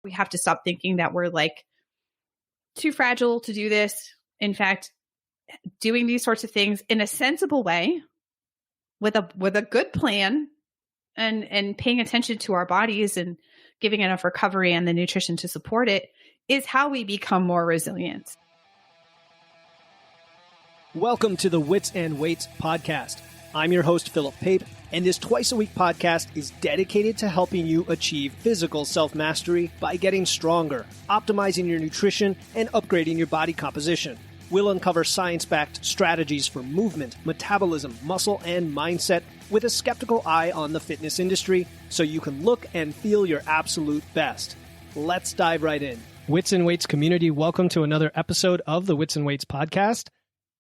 We have to stop thinking that we're like too fragile to do this. In fact, doing these sorts of things in a sensible way with a good plan and paying attention to our bodies and giving enough recovery and the nutrition to support it is how we become more resilient. Welcome to the Wits and Weights podcast. I'm your host, Philip Pape, and this twice-a-week podcast is dedicated to helping you achieve physical self-mastery by getting stronger, optimizing your nutrition, and upgrading your body composition. We'll uncover science-backed strategies for movement, metabolism, muscle, and mindset with a skeptical eye on the fitness industry so you can look and feel your absolute best. Let's dive right in. Wits and Weights community, welcome to another episode of the Wits and Weights podcast.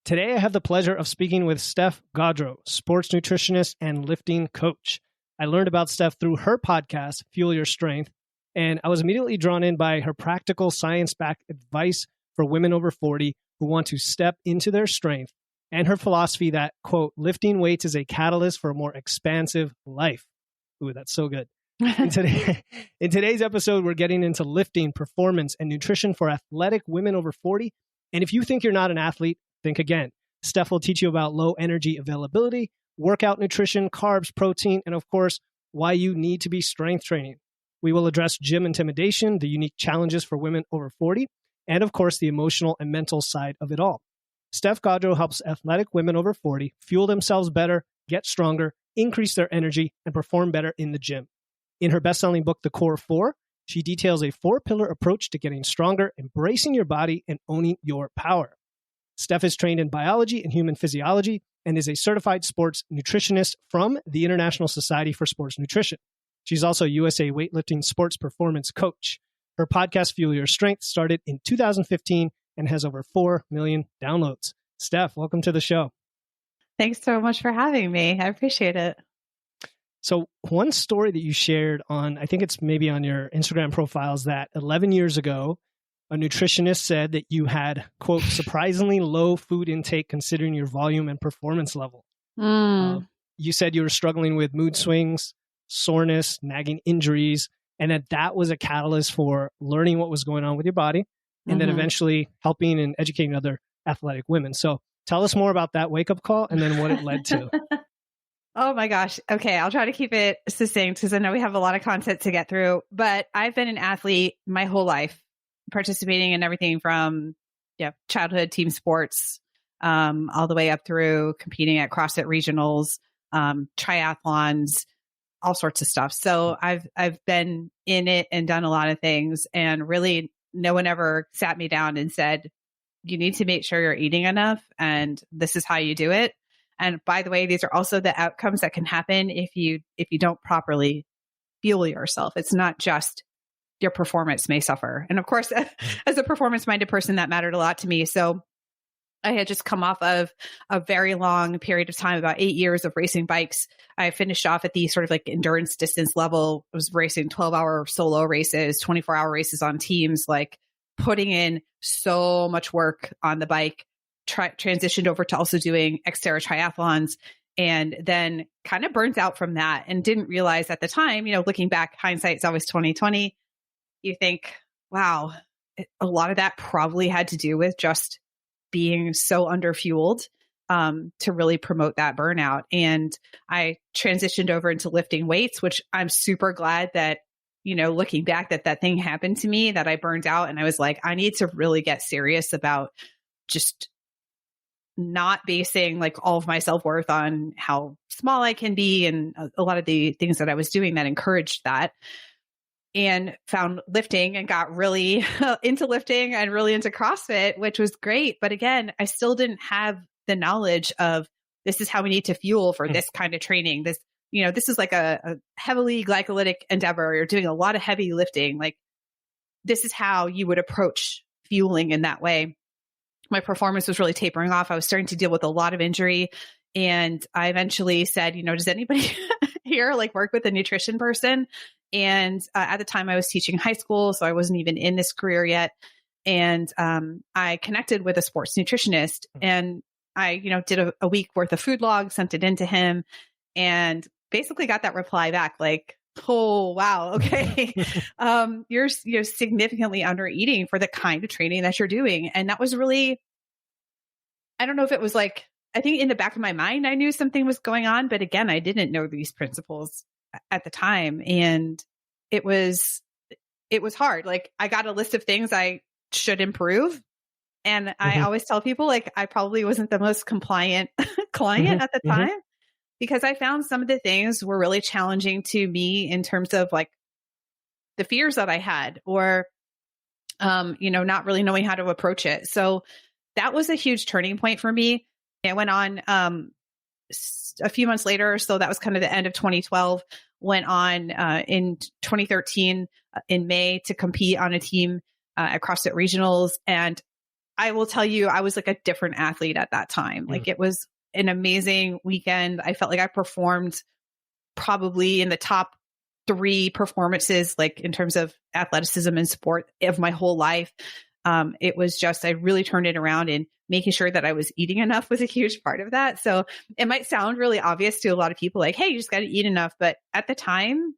Today, I have the pleasure of speaking with Steph Gaudreau, sports nutritionist and lifting coach. I learned about Steph through her podcast, Fuel Your Strength, and I was immediately drawn in by her practical science-backed advice for women over 40 who want to step into their strength, and her philosophy that, quote, lifting weights is a catalyst for a more expansive life. Ooh, that's so good. In today's episode, we're getting into lifting, performance, and nutrition for athletic women over 40. And if you think you're not an athlete, think again. Steph will teach you about low energy availability, workout nutrition, carbs, protein, and of course, why you need to be strength training. We will address gym intimidation, the unique challenges for women over 40, and of course, the emotional and mental side of it all. Steph Gaudreau helps athletic women over 40 fuel themselves better, get stronger, increase their energy, and perform better in the gym. In her best-selling book, The Core 4, she details a 4-pillar approach to getting stronger, embracing your body, and owning your power. Steph is trained in biology and human physiology and is a certified sports nutritionist from the International Society for Sports Nutrition. She's also a USA weightlifting sports performance coach. Her podcast, Fuel Your Strength, started in 2015 and has over 4 million downloads. Steph, welcome to the show. Thanks so much for having me. I appreciate it. So one story that you shared on, I think it's maybe on your Instagram profiles, that 11 years ago, a nutritionist said that you had, quote, surprisingly low food intake considering your volume and performance level. You said you were struggling with mood swings, soreness, nagging injuries, and that was a catalyst for learning what was going on with your body and then eventually helping and educating other athletic women. So tell us more about that wake-up call and then what it led to. Oh my gosh. Okay. I'll try to keep it succinct because I know we have a lot of content to get through, but I've been an athlete my whole life, participating in everything from childhood team sports, all the way up through competing at CrossFit regionals, triathlons, all sorts of stuff. So I've been in it and done a lot of things, and really no one ever sat me down and said, you need to make sure you're eating enough and this is how you do it. And by the way, these are also the outcomes that can happen if you don't properly fuel yourself. It's not just your performance may suffer. And of course, as a performance-minded person, that mattered a lot to me. So I had just come off of a very long period of time, about 8 years of racing bikes. I finished off at the sort of like endurance distance level. I was racing 12-hour solo races, 24-hour races on teams, like putting in so much work on the bike, transitioned over to also doing Xterra triathlons, and then kind of burnt out from that and didn't realize at the time, looking back, hindsight's always 20/20. You think, wow, a lot of that probably had to do with just being so underfueled to really promote that burnout. And I transitioned over into lifting weights, which I'm super glad that, looking back, that thing happened to me, that I burned out. And I was like, I need to really get serious about just not basing like all of my self-worth on how small I can be. And a lot of the things that I was doing that encouraged that. And found lifting and got really into lifting and really into CrossFit, which was great. But again, I still didn't have the knowledge of this is how we need to fuel for this kind of training. This is like a heavily glycolytic endeavor. You're doing a lot of heavy lifting. Like this is how you would approach fueling in that way. My performance was really tapering off. I was starting to deal with a lot of injury. And I eventually said, does anybody here like work with a nutrition person? And at the time I was teaching high school, so I wasn't even in this career yet. And I connected with a sports nutritionist, and I, did a week worth of food log, sent it in to him, and basically got that reply back like, Oh, wow. Okay. You're significantly under eating for the kind of training that you're doing. And that was really, I don't know if it was like, I think in the back of my mind, I knew something was going on, but again, I didn't know these principles at the time. And it was hard. Like I got a list of things I should improve. And I always tell people like, I probably wasn't the most compliant client at the time because I found some of the things were really challenging to me in terms of like the fears that I had or, not really knowing how to approach it. So that was a huge turning point for me. It went on a few months later. So that was kind of the end of 2012, went on in 2013 in May to compete on a team at CrossFit Regionals. And I will tell you, I was like a different athlete at that time. Like it was an amazing weekend. I felt like I performed probably in the top 3 performances, like in terms of athleticism and sport of my whole life. It was just, I really turned it around, and making sure that I was eating enough was a huge part of that. So it might sound really obvious to a lot of people like, hey, you just got to eat enough. But at the time,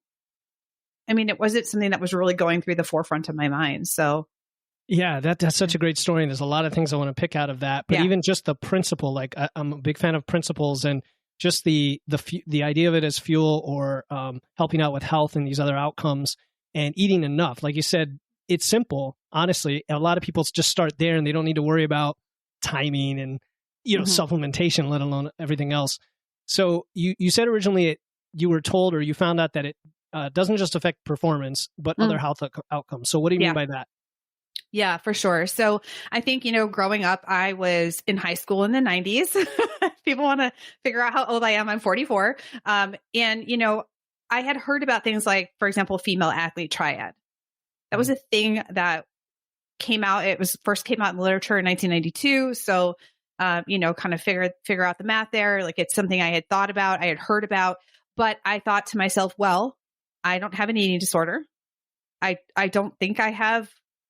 I mean, it wasn't something that was really going through the forefront of my mind. So yeah, that's such a great story. And there's a lot of things I want to pick out of that. But even just the principle, like I'm a big fan of principles, and just the idea of it as fuel or helping out with health and these other outcomes, and eating enough. Like you said, it's simple. Honestly, a lot of people just start there and they don't need to worry about timing and supplementation, let alone everything else. So you said originally you were told, or you found out that it doesn't just affect performance, but other health outcomes. So what do you mean by that? Yeah, for sure. So I think, growing up, I was in high school in the 90s. People want to figure out how old I am. I'm 44. And, I had heard about things like, for example, female athlete triad. That was a thing that came out. It was first came out in literature in 1992. So, kind of figure out the math there. Like it's something I had thought about, I had heard about, but I thought to myself, well, I don't have an eating disorder. I don't think I have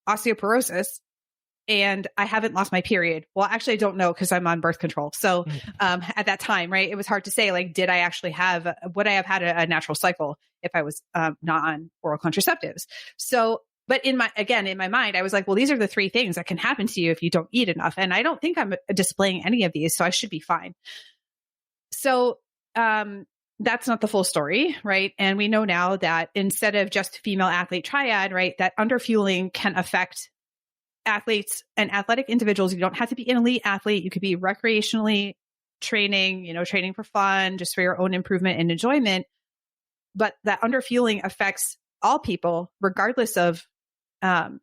osteoporosis, and I haven't lost my period. Well, actually I don't know because I'm on birth control. So, at that time, right, it was hard to say, like, would I have had a natural cycle if I was not on oral contraceptives? So, but in my mind, I was like, well, these are the 3 things that can happen to you if you don't eat enough. And I don't think I'm displaying any of these, so I should be fine. So, that's not the full story, right? And we know now that instead of just female athlete triad, right, that underfueling can affect athletes and athletic individuals. You don't have to be an elite athlete. You could be recreationally training, training for fun, just for your own improvement and enjoyment. But that underfueling affects all people, regardless of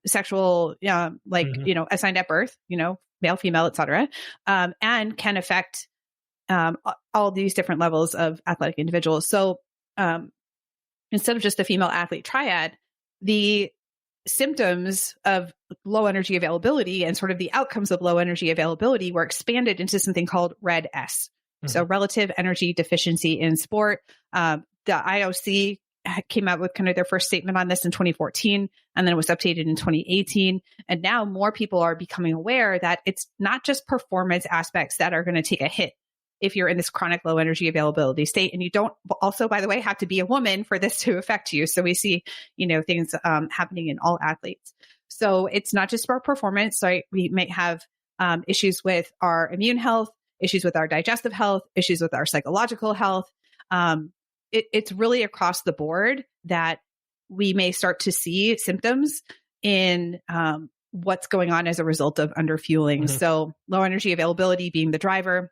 sexual, assigned at birth, male, female, et cetera, and can affect all these different levels of athletic individuals. So instead of just the female athlete triad, the symptoms of low energy availability and sort of the outcomes of low energy availability were expanded into something called RED-S. So relative energy deficiency in sport. The IOC came out with kind of their first statement on this in 2014, and then it was updated in 2018. And now more people are becoming aware that it's not just performance aspects that are going to take a hit if you're in this chronic low energy availability state. And you don't also, by the way, have to be a woman for this to affect you. So we see, things happening in all athletes. So it's not just about performance. So we might have issues with our immune health, issues with our digestive health, issues with our psychological health. It's really across the board that we may start to see symptoms in what's going on as a result of underfueling. So low energy availability being the driver.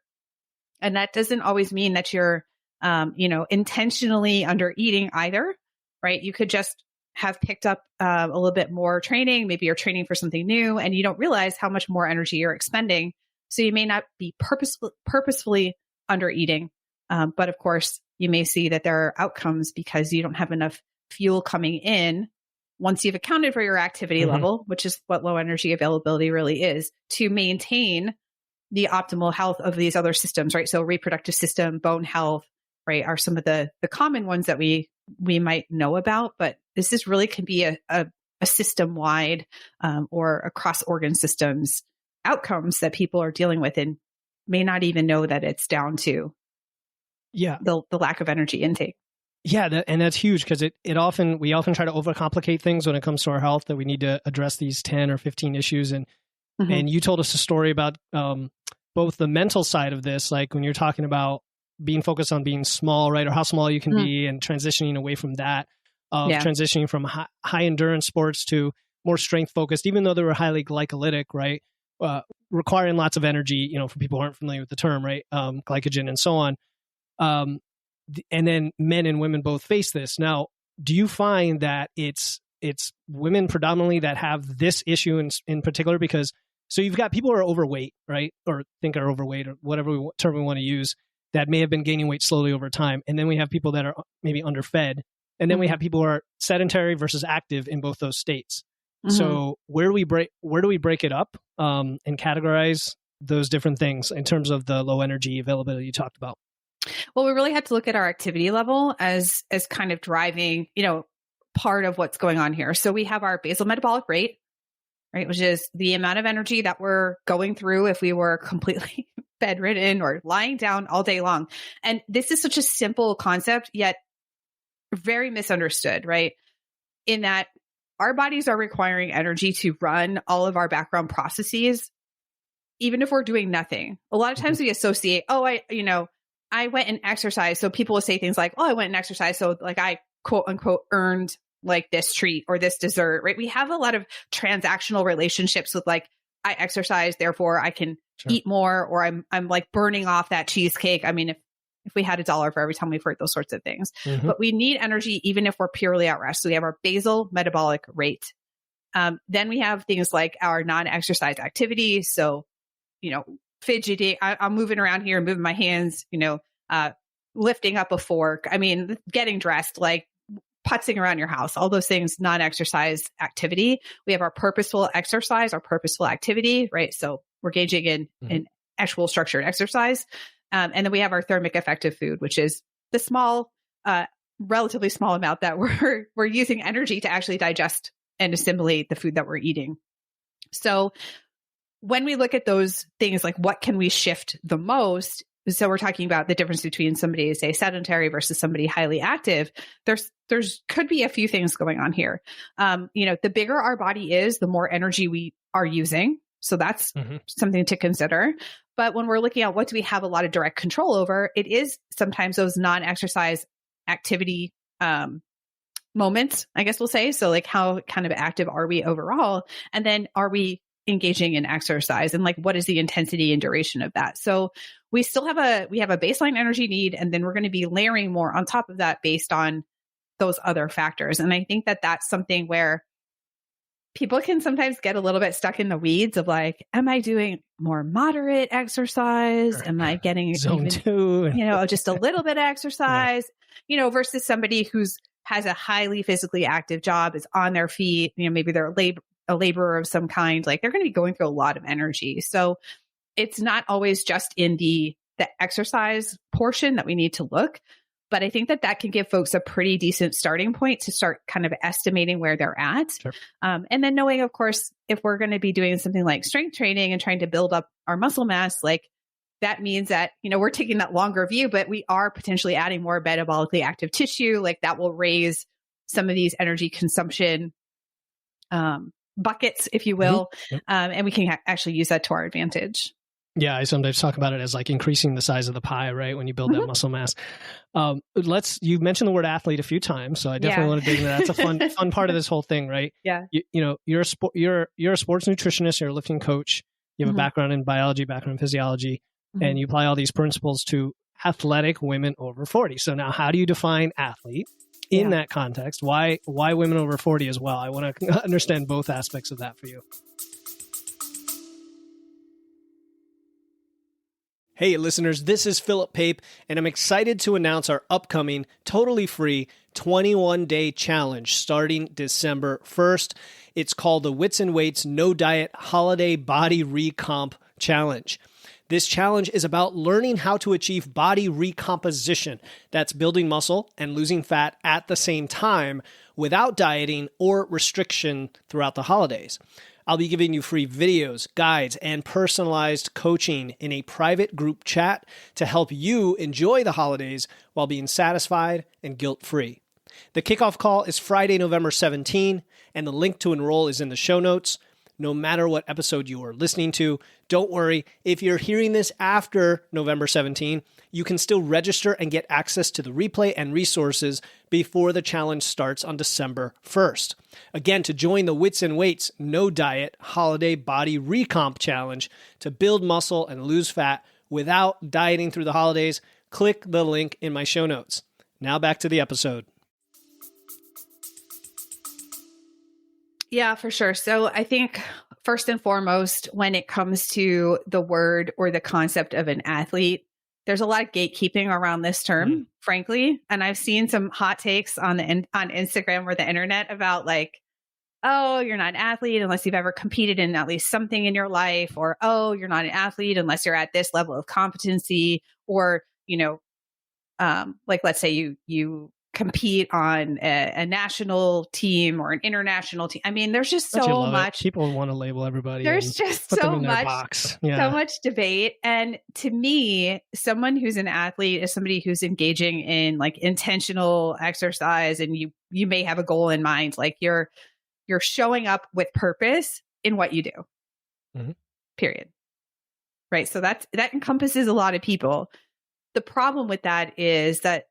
And that doesn't always mean that you're, intentionally under eating either, right? You could just have picked up a little bit more training. Maybe you're training for something new and you don't realize how much more energy you're expending. So you may not be purposefully under eating. But of course, you may see that there are outcomes because you don't have enough fuel coming in once you've accounted for your activity level, which is what low energy availability really is, to maintain the optimal health of these other systems, right? So reproductive system, bone health, right, are some of the common ones that we might know about, but this really can be a system-wide or across organ systems outcomes that people are dealing with and may not even know that it's down to the lack of energy intake. Yeah, and that's huge because we often try to overcomplicate things when it comes to our health, that we need to address these 10 or 15 issues. And you told us a story about both the mental side of this, like when you're talking about being focused on being small, right? Or how small you can be, and transitioning away from that, transitioning from high endurance sports to more strength focused, even though they were highly glycolytic, right? Requiring lots of energy, for people who aren't familiar with the term, right? Glycogen and so on. And then men and women both face this. Now, do you find that it's women predominantly that have this issue in particular? Because so you've got people who are overweight, right? Or think are overweight, or whatever term we want to use, that may have been gaining weight slowly over time. And then we have people that are maybe underfed. And then we have people who are sedentary versus active in both those states. So where do we break it up and categorize those different things in terms of the low energy availability you talked about? Well, we really had to look at our activity level as kind of driving, part of what's going on here. So we have our basal metabolic rate, right, which is the amount of energy that we're going through if we were completely bedridden or lying down all day long. And this is such a simple concept, yet very misunderstood, right? In that our bodies are requiring energy to run all of our background processes, even if we're doing nothing. A lot of times we associate, I went and exercised. So people will say things like, I went and exercised. So like I quote unquote earned like this treat or this dessert, right? We have a lot of transactional relationships with like, I exercise, therefore I can eat more, or I'm like burning off that cheesecake. I mean, if we had $1 for every time we've heard those sorts of things, but we need energy even if we're purely at rest. So we have our basal metabolic rate. Then we have things like our non-exercise activity. So, fidgeting, I'm moving around here, moving my hands, lifting up a fork. I mean, getting dressed, like putzing around your house, all those things, non-exercise activity. We have our purposeful exercise, our purposeful activity, right? So we're engaging in actual structured exercise. And then we have our thermic effective food, which is the small, relatively small amount that we're using energy to actually digest and assimilate the food that we're eating. So when we look at those things, like what can we shift the most? So we're talking about the difference between somebody, say, sedentary versus somebody highly active. There's could be a few things going on here. The bigger our body is, the more energy we are using. So that's something to consider. But when we're looking at what do we have a lot of direct control over, it is sometimes those non-exercise activity moments, I guess we'll say. So like how kind of active are we overall? And then are we engaging in exercise, and like what is the intensity and duration of that? So we still have a baseline energy need, and then we're going to be layering more on top of that based on those other factors. And I think that that's something where people can sometimes get a little bit stuck in the weeds of like, am I doing more moderate exercise? Am I getting zone 2? Just a little bit of exercise, versus somebody who's has a highly physically active job, is on their feet, maybe they're a laborer of some kind, like they're going to be going through a lot of energy. So it's not always just in the exercise portion that we need to look, but I think that can give folks a pretty decent starting point to start kind of estimating where they're at. Sure. And then knowing, of course, if we're going to be doing something like strength training and trying to build up our muscle mass, like that means that, we're taking that longer view, but we are potentially adding more metabolically active tissue, like that will raise some of these energy consumption buckets, if you will. And we can actually use that to our advantage. Yeah, I sometimes talk about it as like increasing the size of the pie, right? When you build that muscle mass. You mentioned the word athlete a few times, so I definitely want to dig into that. That's a fun part of this whole thing, right? Yeah. You're a sports nutritionist, you're a lifting coach, you have a background in biology, background in physiology, and you apply all these principles to athletic women over 40. So now how do you define athlete in that context? Why women over 40 as well? I want to understand both aspects of that for you. Hey listeners, this is Philip Pape, and I'm excited to announce our upcoming totally free 21-day challenge starting December 1st. It's called the Wits and Weights No Diet Holiday Body Recomp Challenge. This challenge is about learning how to achieve body recomposition. That's building muscle and losing fat at the same time without dieting or restriction throughout the holidays. I'll be giving you free videos, guides, and personalized coaching in a private group chat to help you enjoy the holidays while being satisfied and guilt-free. The kickoff call is Friday, November 17, and the link to enroll is in the show notes. No matter what episode you are listening to, don't worry. If you're hearing this after November 17, you can still register and get access to the replay and resources before the challenge starts on December 1st. Again, to join the Wits and Weights No Diet Holiday Body Recomp Challenge to build muscle and lose fat without dieting through the holidays, click the link in my show notes. Now back to the episode. Yeah, for sure. So I think first and foremost, when it comes to the word or the concept of an athlete, there's a lot of gatekeeping around this term, frankly. And I've seen some hot takes on Instagram or the internet about like, oh, you're not an athlete unless you've ever competed in at least something in your life, or, oh, you're not an athlete unless you're at this level of competency, or, like let's say you compete on a national team or an international team. I mean, there's just so much. People want to label everybody. There's just so much debate. And to me, someone who's an athlete is somebody who's engaging in like intentional exercise, and you may have a goal in mind. Like you're showing up with purpose in what you do. Period. Right. So that encompasses a lot of people. The problem with that is that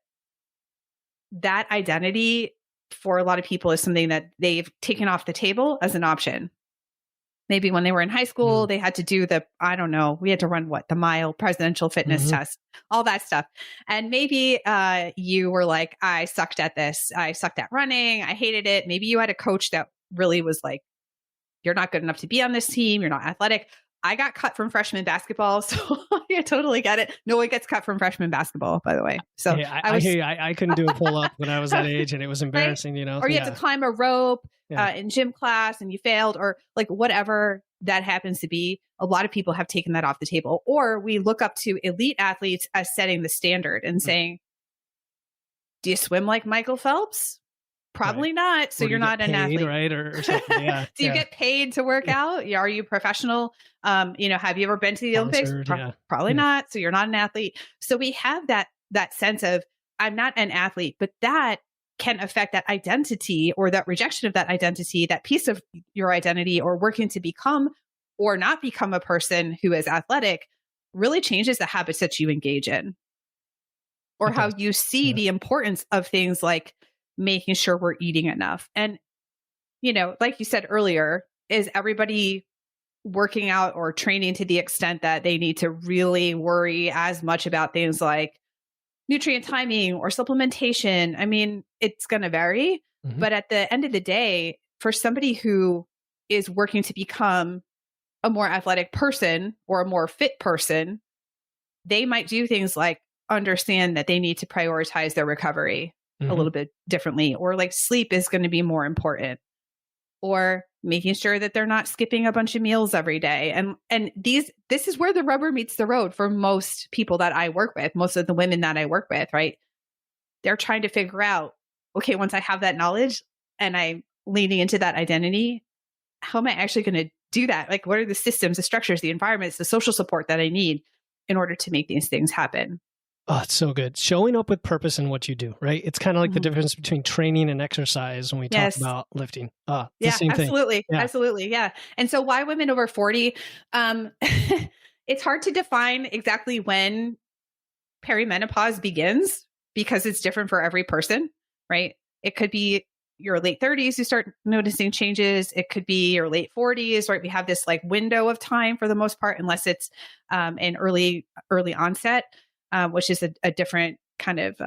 identity for a lot of people is something that they've taken off the table as an option. Maybe when they were in high school, they had to do we had to run the mile presidential fitness test, all that stuff. And maybe you were like, I sucked at this. I sucked at running. I hated it. Maybe you had a coach that really was like, you're not good enough to be on this team. You're not athletic. I got cut from freshman basketball, so I totally get it. No one gets cut from freshman basketball, by the way. So yeah, I couldn't do a pull up when I was that age, and it was embarrassing, right? Or you had to climb a rope in gym class, and you failed, or like whatever that happens to be. A lot of people have taken that off the table, or we look up to elite athletes as setting the standard and saying, "Do you swim like Michael Phelps?" Probably not. So you're not an athlete, right? Or something. Yeah. Do you get paid to work out? Are you professional? Have you ever been to the Olympics? Probably not. So you're not an athlete. So we have that sense of, I'm not an athlete, but that can affect that identity, or that rejection of that identity, that piece of your identity, or working to become or not become a person who is athletic, really changes the habits that you engage in, or how you see the importance of things like making sure we're eating enough. And, like you said earlier, is everybody working out or training to the extent that they need to really worry as much about things like nutrient timing or supplementation? I mean, it's going to vary, but at the end of the day, for somebody who is working to become a more athletic person or a more fit person, they might do things like understand that they need to prioritize their recovery a little bit differently, or like sleep is going to be more important, or making sure that they're not skipping a bunch of meals every day. And this is where the rubber meets the road for most people that I work with, most of the women that I work with, right? They're trying to figure out, okay, once I have that knowledge and I'm leaning into that identity, how am I actually going to do that? Like, what are the systems, the structures, the environments, the social support that I need in order to make these things happen? Oh, it's so good. Showing up with purpose in what you do, right? It's kind of like the difference between training and exercise when we talk about lifting. The same thing. Absolutely. Yeah. And so why women over 40? It's hard to define exactly when perimenopause begins, because it's different for every person, right? It could be your late 30s, you start noticing changes. It could be your late 40s, right? We have this like window of time for the most part, unless it's an early onset. Which is a different kind of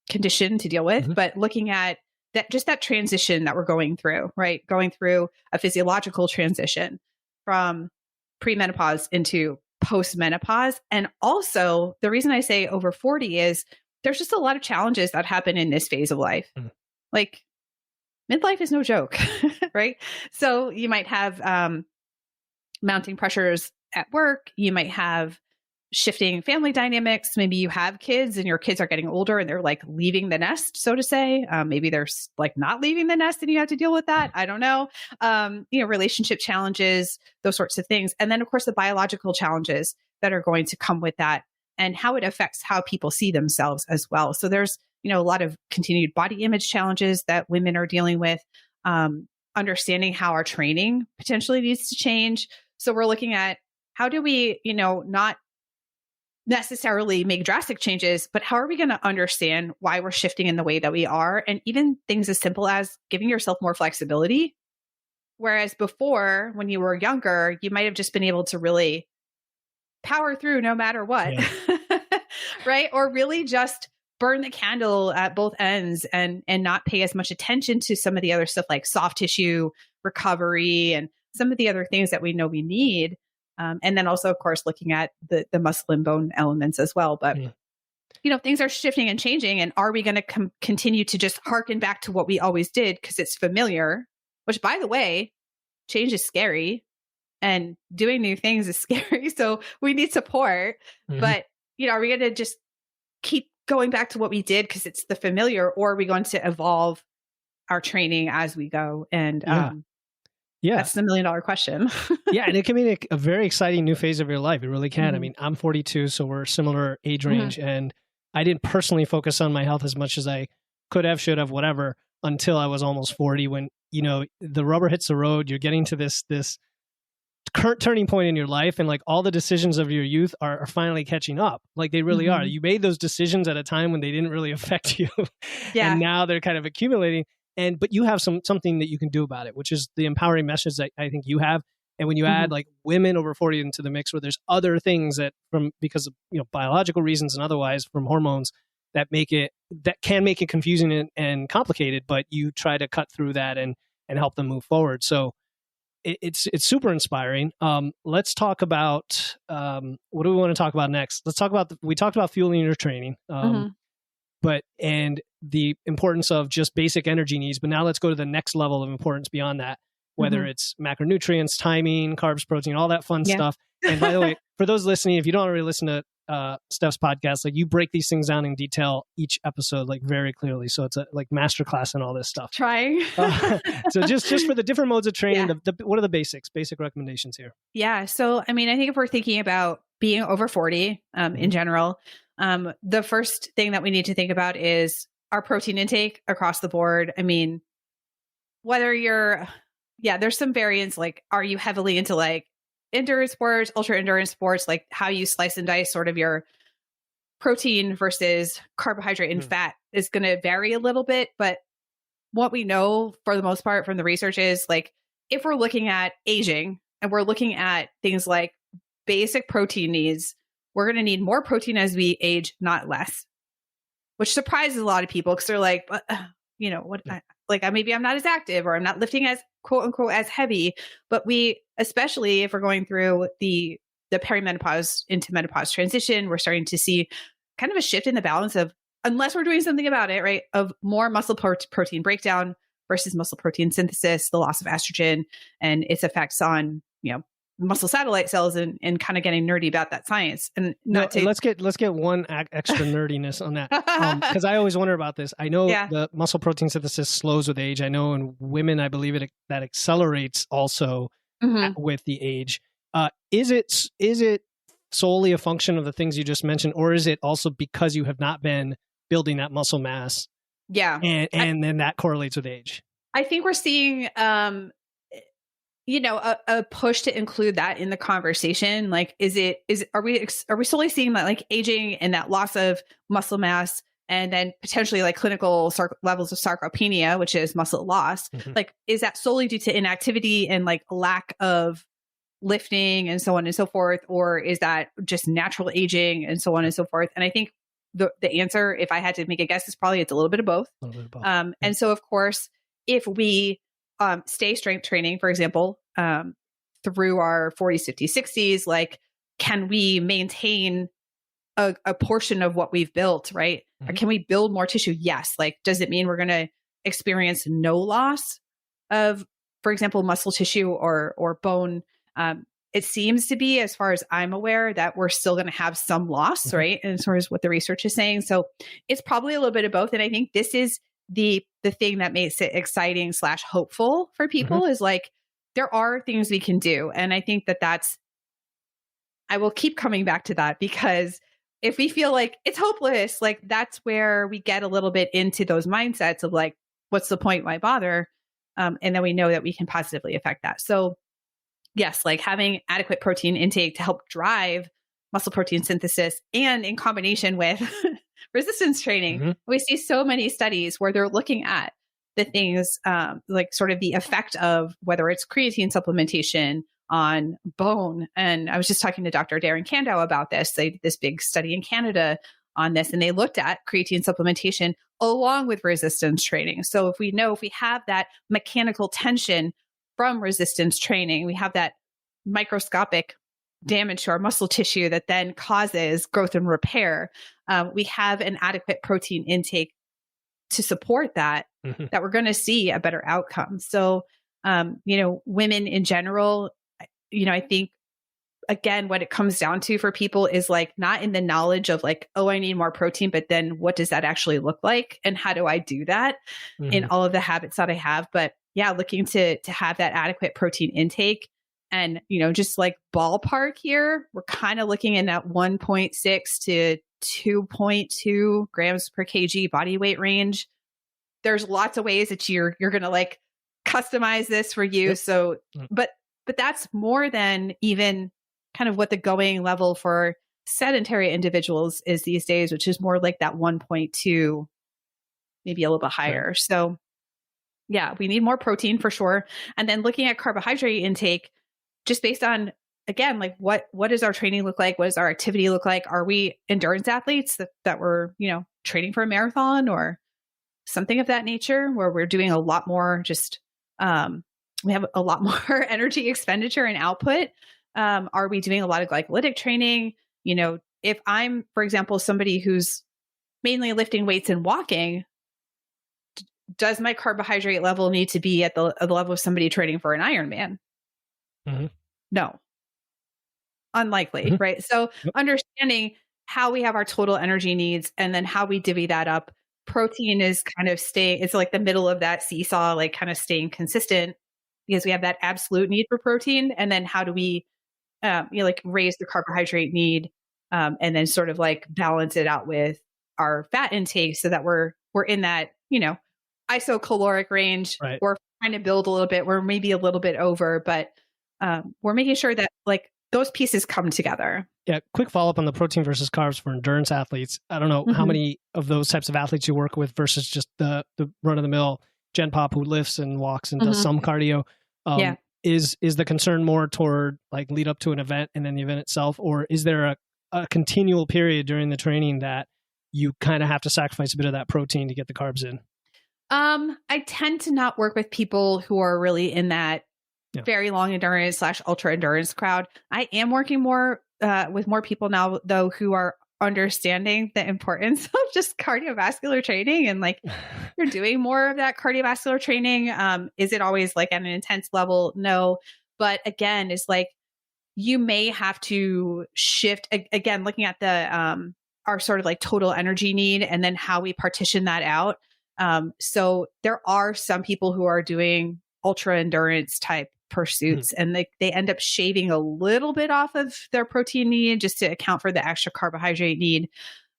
condition to deal with. But looking at that transition that we're going through, right? Going through a physiological transition from premenopause into postmenopause. And also the reason I say over 40 is there's just a lot of challenges that happen in this phase of life. Like midlife is no joke, right? So you might have mounting pressures at work. You might have shifting family dynamics. Maybe you have kids and your kids are getting older and they're like leaving the nest, so to say. Maybe they're like not leaving the nest and you have to deal with that. I don't know. Relationship challenges, those sorts of things. And then of course the biological challenges that are going to come with that and how it affects how people see themselves as well. So there's, a lot of continued body image challenges that women are dealing with, understanding how our training potentially needs to change. So we're looking at how do we, not necessarily make drastic changes, but how are we going to understand why we're shifting in the way that we are? And even things as simple as giving yourself more flexibility. Whereas before, when you were younger, you might have just been able to really power through no matter what, right? Or really just burn the candle at both ends and not pay as much attention to some of the other stuff like soft tissue recovery and some of the other things that we know we need. And then also, of course, looking at the muscle and bone elements as well. But, things are shifting and changing. And are we going to continue to just harken back to what we always did because it's familiar, which, by the way, change is scary and doing new things is scary. So we need support. But, are we going to just keep going back to what we did because it's the familiar, or are we going to evolve our training as we go? And that's the $1 million question. And it can be a very exciting new phase of your life. It really can. I mean, I'm 42, so we're similar age range, and I didn't personally focus on my health as much as I could have, should have, whatever, until I was almost 40. When the rubber hits the road, you're getting to this current turning point in your life, and like all the decisions of your youth are finally catching up. Like they really are. You made those decisions at a time when they didn't really affect you, and now they're kind of accumulating. But you have something that you can do about it, which is the empowering message that I think you have. And when you add like women over 40 into the mix, where there's other things that because of biological reasons and otherwise from hormones that can make it confusing and complicated, but you try to cut through that and help them move forward. So it's super inspiring. Let's talk about what do we want to talk about next? Let's talk about we talked about fueling your training. And the importance of just basic energy needs. But now let's go to the next level of importance beyond that, whether it's macronutrients, timing, carbs, protein, all that fun stuff. And by the way, for those listening, if you don't already listen to Steph's podcast, like you break these things down in detail each episode, like very clearly. So it's a like masterclass and all this stuff. Trying. So just for the different modes of training, what are the basic recommendations here? Yeah. So, I mean, I think if we're thinking about being over 40 in general, the first thing that we need to think about is our protein intake across the board. I mean, whether there's some variants, like, are you heavily into like endurance sports, ultra endurance sports, like how you slice and dice sort of your protein versus carbohydrate and fat is going to vary a little bit. But what we know for the most part from the research is like, if we're looking at aging and we're looking at things like basic protein needs, we're going to need more protein as we age, not less, which surprises a lot of people because they're like, maybe I'm not as active or I'm not lifting as quote unquote as heavy. But we, especially if we're going through the perimenopause into menopause transition, we're starting to see kind of a shift in the balance of, unless we're doing something about it, right, of more muscle protein breakdown versus muscle protein synthesis, the loss of estrogen and its effects on, muscle satellite cells and kind of getting nerdy about that science. And let's get one extra nerdiness on that. Because I always wonder about this. I know the muscle protein synthesis slows with age. I know in women, I believe that accelerates also with the age. Is it solely a function of the things you just mentioned, or is it also because you have not been building that muscle mass? Yeah. And then that correlates with age. I think we're seeing a push to include that in the conversation. Like, are we solely seeing that like aging and that loss of muscle mass and then potentially like clinical levels of sarcopenia, which is muscle loss? Like, is that solely due to inactivity and like lack of lifting and so on and so forth? Or is that just natural aging and so on and so forth? And I think the answer, if I had to make a guess, is probably it's a little bit of both. And so of course, if we stay strength training, for example, through our 40s, 50s, 60s, like, can we maintain a portion of what we've built, right? Or can we build more tissue? Yes. Like, does it mean we're going to experience no loss of, for example, muscle tissue or bone? it seems to be, as far as I'm aware, that we're still going to have some loss, right? And as far as what the research is saying. So it's probably a little bit of both. And I think this is the thing that makes it exciting / hopeful for people is like, there are things we can do. And I think I will keep coming back to that, because if we feel like it's hopeless, like that's where we get a little bit into those mindsets of like, what's the point? Why bother? And then we know that we can positively affect that. So yes, like having adequate protein intake to help drive muscle protein synthesis, and in combination with resistance training, we see so many studies where they're looking at the things like sort of the effect of whether it's creatine supplementation on bone. And I was just talking to Dr. Darren Kando about this. They did this big study in Canada on this, and they looked at creatine supplementation along with resistance training. So if we have that mechanical tension from resistance training, we have that microscopic damage to our muscle tissue that then causes growth and repair. We have an adequate protein intake to support that, that we're going to see a better outcome. So, women in general, I think, again, what it comes down to for people is like not in the knowledge of like, oh, I need more protein, but then what does that actually look like? And how do I do that in all of the habits that I have? But yeah, looking to have that adequate protein intake. And, just like ballpark here, we're kind of looking in that 1.6 to 2.2 grams per kg body weight range. There's lots of ways that you're going to like customize this for you. Yep. So, but that's more than even kind of what the going level for sedentary individuals is these days, which is more like that 1.2, maybe a little bit higher. Right. So yeah, we need more protein for sure. And then looking at carbohydrate intake, just based on, again, like what does our training look like? What does our activity look like? Are we endurance athletes that were, training for a marathon or something of that nature, where we're doing a lot more we have a lot more energy expenditure and output? Are we doing a lot of glycolytic training? If I'm, for example, somebody who's mainly lifting weights and walking, does my carbohydrate level need to be at the level of somebody training for an Ironman? No, unlikely, right? So understanding how we have our total energy needs and then how we divvy that up. Protein is kind of it's like the middle of that seesaw, like kind of staying consistent, because we have that absolute need for protein. And then how do we, raise the carbohydrate need, and then sort of like balance it out with our fat intake so that we're in that, isocaloric range. Right. We're trying to build a little bit. We're maybe a little bit over, but we're making sure that like those pieces come together. Yeah. Quick follow-up on the protein versus carbs for endurance athletes. I don't know how many of those types of athletes you work with versus just the run-of-the-mill Gen Pop who lifts and walks and does some cardio. Is the concern more toward like lead up to an event and then the event itself? Or is there a continual period during the training that you kind of have to sacrifice a bit of that protein to get the carbs in? I tend to not work with people who are really in that very long endurance / ultra endurance crowd. I am working more with more people now, though, who are understanding the importance of just cardiovascular training and like you're doing more of that cardiovascular training. Is it always like at an intense level? No. But again, it's like you may have to shift again, looking at the our sort of like total energy need and then how we partition that out. So there are some people who are doing ultra endurance type pursuits and they end up shaving a little bit off of their protein need just to account for the extra carbohydrate need.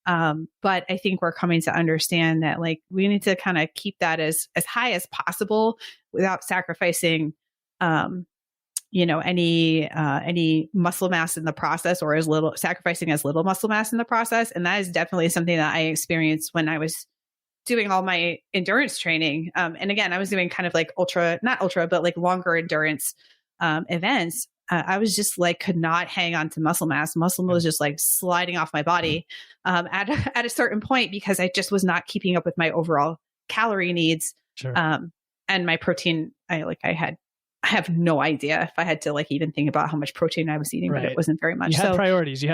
But I think we're coming to understand that like we need to kind of keep that as high as possible without sacrificing, any muscle mass in the process, or sacrificing as little muscle mass in the process. And that is definitely something that I experienced when I was doing all my endurance training. And again, I was doing kind of like not ultra, but like longer endurance events. I was just like, could not hang on to muscle mass. Muscle was just like sliding off my body at a certain point because I just was not keeping up with my overall calorie needs. Sure. And my protein, I have no idea if I had to like even think about how much protein I was eating, but it wasn't very much. You had priorities, for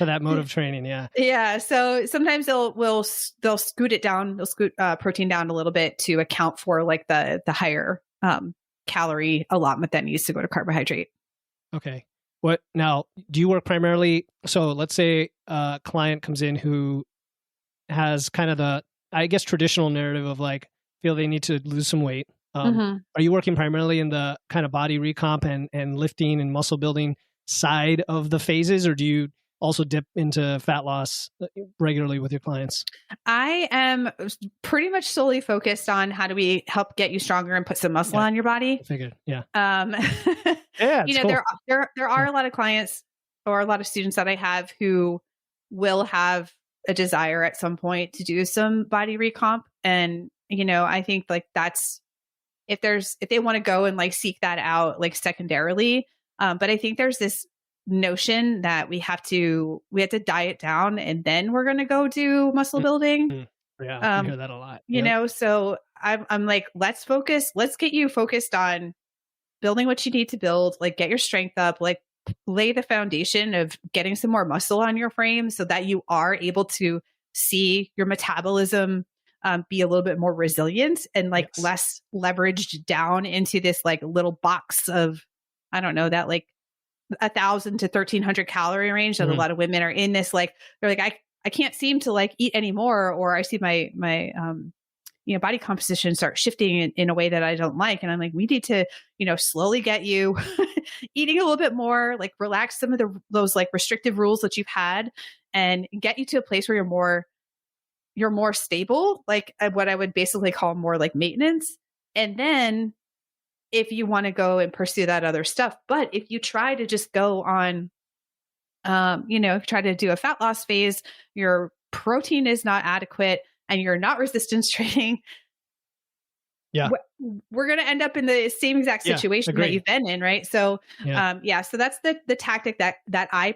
that mode of training. Yeah. Yeah. So sometimes they'll scoot it down. They'll scoot protein down a little bit to account for like the higher calorie allotment that needs to go to carbohydrate. Okay. What now? Do you work primarily? So let's say a client comes in who has kind of the, I guess, traditional narrative of like, feel they need to lose some weight. Are you working primarily in the kind of body recomp and lifting and muscle building side of the phases, or do you also dip into fat loss regularly with your clients? I am pretty much solely focused on how do we help get you stronger and put some muscle on your body. I figured, yeah. You know, cool. there are a lot of clients or a lot of students that I have who will have a desire at some point to do some body recomp. And, you know, I think like that's, if they want to go and like seek that out, like secondarily. But I think there's this notion that we have to diet down and then we're going to go do muscle building. Yeah. I hear that a lot. You know, so I'm like, let's get you focused on building what you need to build, like get your strength up, like lay the foundation of getting some more muscle on your frame so that you are able to see your metabolism be a little bit more resilient and like less leveraged down into this like little box of, I don't know, that like 1,000 to 1,300 calorie range that a lot of women are in. This like, they're like, I can't seem to like eat anymore, or I see my you know, body composition start shifting in a way that I don't like. And I'm like, we need to, you know, slowly get you eating a little bit more, like relax some of those like restrictive rules that you've had and get you to a place where you're more stable, like what I would basically call more like maintenance. And then if you want to go and pursue that other stuff, but if you try to just go on, you know, try to do a fat loss phase, your protein is not adequate and you're not resistance training, we're going to end up in the same exact situation that you've been in. Right. So, so that's the tactic that I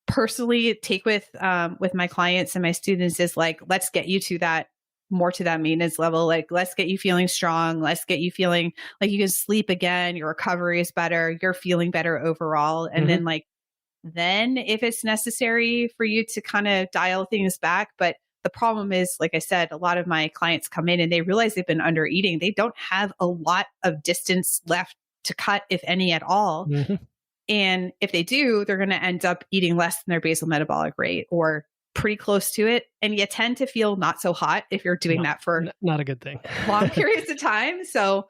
personally take with my clients and my students is like, let's get you to that maintenance level. Like, let's get you feeling strong. Let's get you feeling like you can sleep again. Your recovery is better. You're feeling better overall. And then if it's necessary for you to kind of dial things back. But the problem is, like I said, a lot of my clients come in and they realize they've been under eating. They don't have a lot of distance left to cut, if any at all. And if they do, they're going to end up eating less than their basal metabolic rate or pretty close to it. And you tend to feel not so hot if you're doing that for not a good thing, long periods of time. So,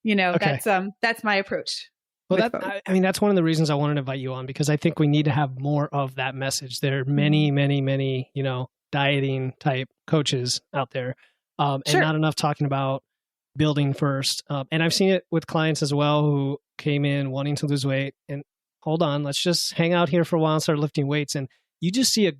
you know, that's my approach. Well, that's one of the reasons I wanted to invite you on, because I think we need to have more of that message. There are many, you know, dieting type coaches out there, and not enough talking about building first. And I've seen it with clients as well who came in wanting to lose weight and hold on, let's just hang out here for a while and start lifting weights. And you just see a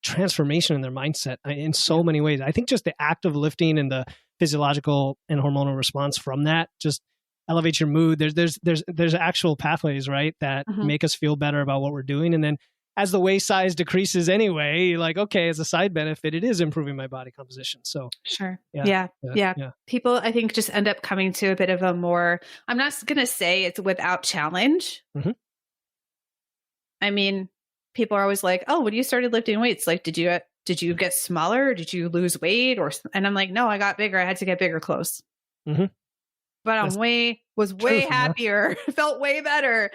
transformation in their mindset in so many ways. I think just the act of lifting and the physiological and hormonal response from that just elevates your mood. There's actual pathways, right, that make us feel better about what we're doing. And then as the waist size decreases anyway, you're like, okay, as a side benefit, it is improving my body composition. So yeah. People, I think, just end up coming to a bit of a more, I'm not going to say it's without challenge. I mean, people are always like, oh, when you started lifting weights, like, did you get smaller? Or did you lose weight? And I'm like, no, I got bigger. I had to get bigger clothes. But I was way happier, felt way better.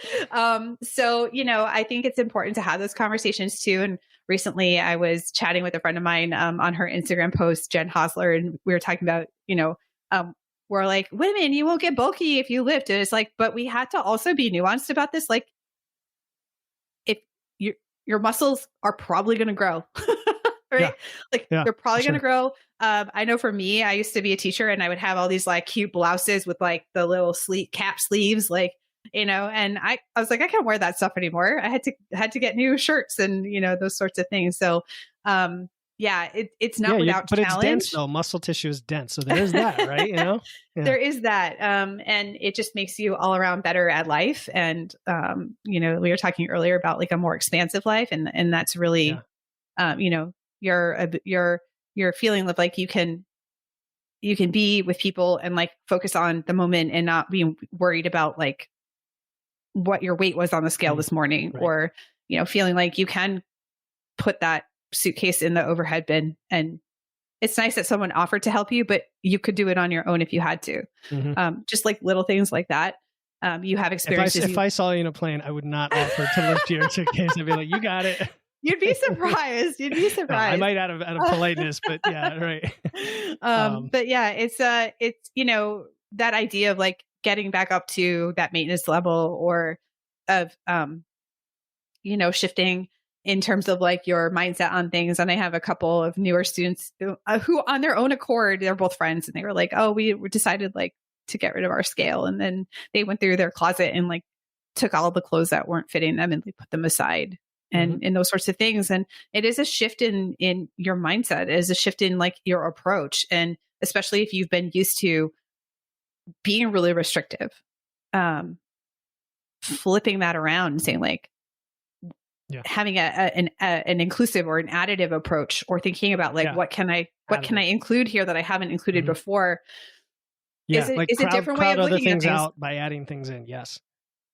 So, you know, I think it's important to have those conversations too. And recently I was chatting with a friend of mine on her Instagram post, Jen Hosler, and we were talking about, you know, we're like, women, you won't get bulky if you lift. And it's like, but we had to also be nuanced about this. Like, if your muscles are probably going to grow. Right? They're probably going to grow. I know for me, I used to be a teacher and I would have all these like cute blouses with like the little cap sleeves, like, you know, and I was like, I can't wear that stuff anymore. I had to get new shirts and, you know, those sorts of things. So, it's not without but challenge. It's dense though. Muscle tissue is dense. So there is that, right? You know, there is that. And it just makes you all around better at life. And, you know, we were talking earlier about like a more expansive life. And that's really, you know, you're feeling like you can be with people and like focus on the moment and not being worried about like what your weight was on the scale this morning, or, you know, feeling like you can put that suitcase in the overhead bin and it's nice that someone offered to help you, but you could do it on your own if you had to. Just like little things like that. You have experiences. If I saw you in a plane, I would not offer to lift your suitcase. I'd be like, you got it. You'd be surprised. No, I might out of politeness, but yeah, right. But yeah, it's, you know, that idea of like getting back up to that maintenance level, or of, you know, shifting in terms of like your mindset on things. And I have a couple of newer students who on their own accord, they're both friends, and they were like, oh, we decided like to get rid of our scale. And then they went through their closet and like took all the clothes that weren't fitting them and they put them aside. And those sorts of things. And it is a shift in your mindset. It is a shift in like your approach. And especially if you've been used to being really restrictive, flipping that around and saying like, having an inclusive or an additive approach, or thinking about like, what can I include here that I haven't included before? Yeah. Is a different way of looking other things at things out by adding things in. Yes.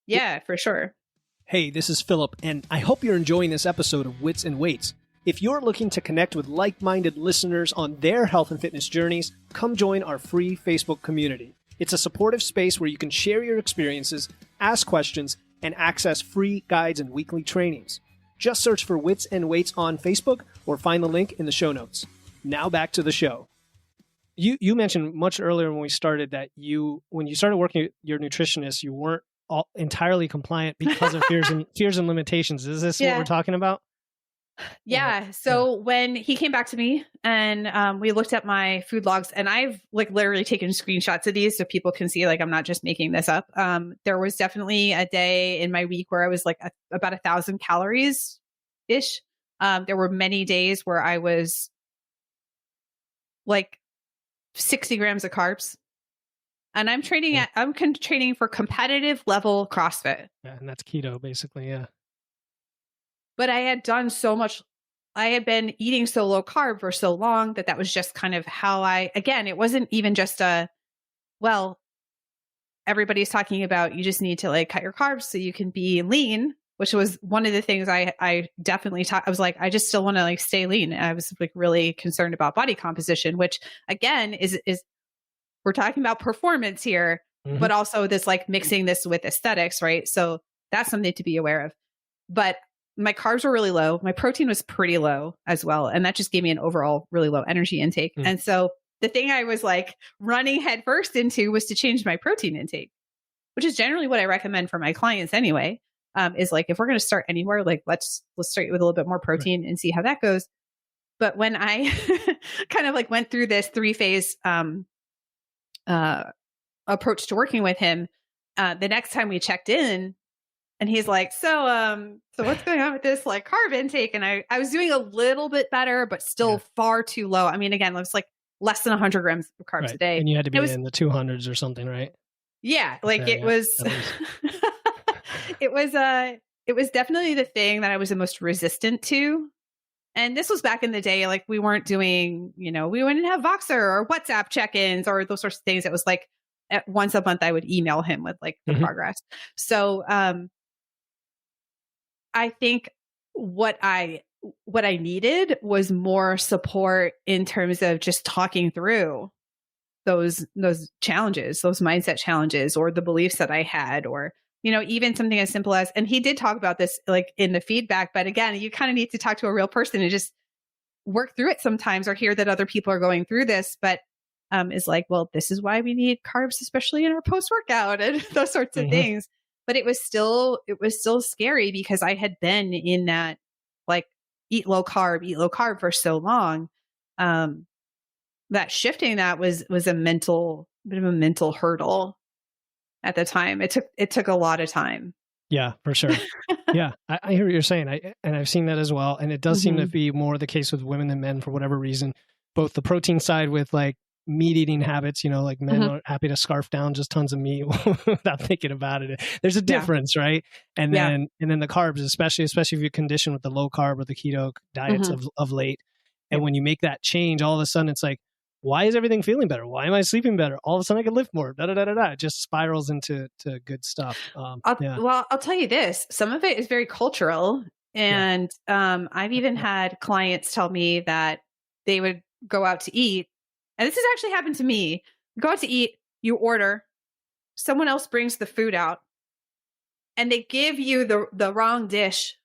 Yeah, for sure. Hey, this is Philip, and I hope you're enjoying this episode of Wits and Weights. If you're looking to connect with like-minded listeners on their health and fitness journeys, come join our free Facebook community. It's a supportive space where you can share your experiences, ask questions, and access free guides and weekly trainings. Just search for Wits and Weights on Facebook or find the link in the show notes. Now back to the show. You mentioned much earlier when we started that when you started working with your nutritionist, you weren't entirely compliant because of fears and limitations. Is this what we're talking about? Yeah. So when he came back to me and we looked at my food logs, and I've like literally taken screenshots of these so people can see like I'm not just making this up. There was definitely a day in my week where I was like about 1,000 calories ish. There were many days where I was like 60 grams of carbs. And I'm training training for competitive level CrossFit. Yeah, and that's keto basically, yeah. But I had done so much. I had been eating so low carb for so long that was just kind of how it wasn't even just everybody's talking about you just need to like cut your carbs so you can be lean, which was one of the things I definitely I was like, I just still want to like stay lean. I was like really concerned about body composition, which again is we're talking about performance here, but also this like mixing this with aesthetics, right? So that's something to be aware of. But my carbs were really low. My protein was pretty low as well. And that just gave me an overall really low energy intake. And so the thing I was like running headfirst into was to change my protein intake, which is generally what I recommend for my clients anyway, is like, if we're going to start anywhere, like let's start with a little bit more protein and see how that goes. But when I kind of like went through this 3-phase approach to working with him, the next time we checked in, and he's like, so what's going on with this like carb intake? And I was doing a little bit better, but still far too low. I mean, again, it was like less than 100 grams of carbs a day. And you had to be in the 200s or something, right? Yeah. Like it was, it was definitely the thing that I was the most resistant to. And this was back in the day, like we weren't doing, we wouldn't have Voxer or WhatsApp check-ins or those sorts of things. It was like once a month I would email him with like the progress. So, I think what I needed was more support in terms of just talking through those challenges, those mindset challenges, or the beliefs that I had, or, even something as simple as, and he did talk about this like in the feedback, but again, you kind of need to talk to a real person and just work through it sometimes, or hear that other people are going through this, but is like, well, this is why we need carbs, especially in our post-workout and those sorts of things. But it was still scary because I had been in that like eat low carb for so long. That shifting that was a bit of a mental hurdle at the time. It took a lot of time. Yeah, for sure. Yeah, I hear what you're saying. And I've seen that as well. And it does seem to be more the case with women than men for whatever reason. Both the protein side with like meat eating habits, like men are happy to scarf down just tons of meat without thinking about it. There's a difference, right? And then the carbs, especially if you're conditioned with the low carb or the keto diets of late. And when you make that change, all of a sudden it's like, why is everything feeling better? Why am I sleeping better? All of a sudden I can lift more. It just spirals into good stuff. Well, I'll tell you this. Some of it is very cultural. And I've even had clients tell me that they would go out to eat, and this has actually happened to me. Go out to eat, you order, someone else brings the food out, and they give you the wrong dish.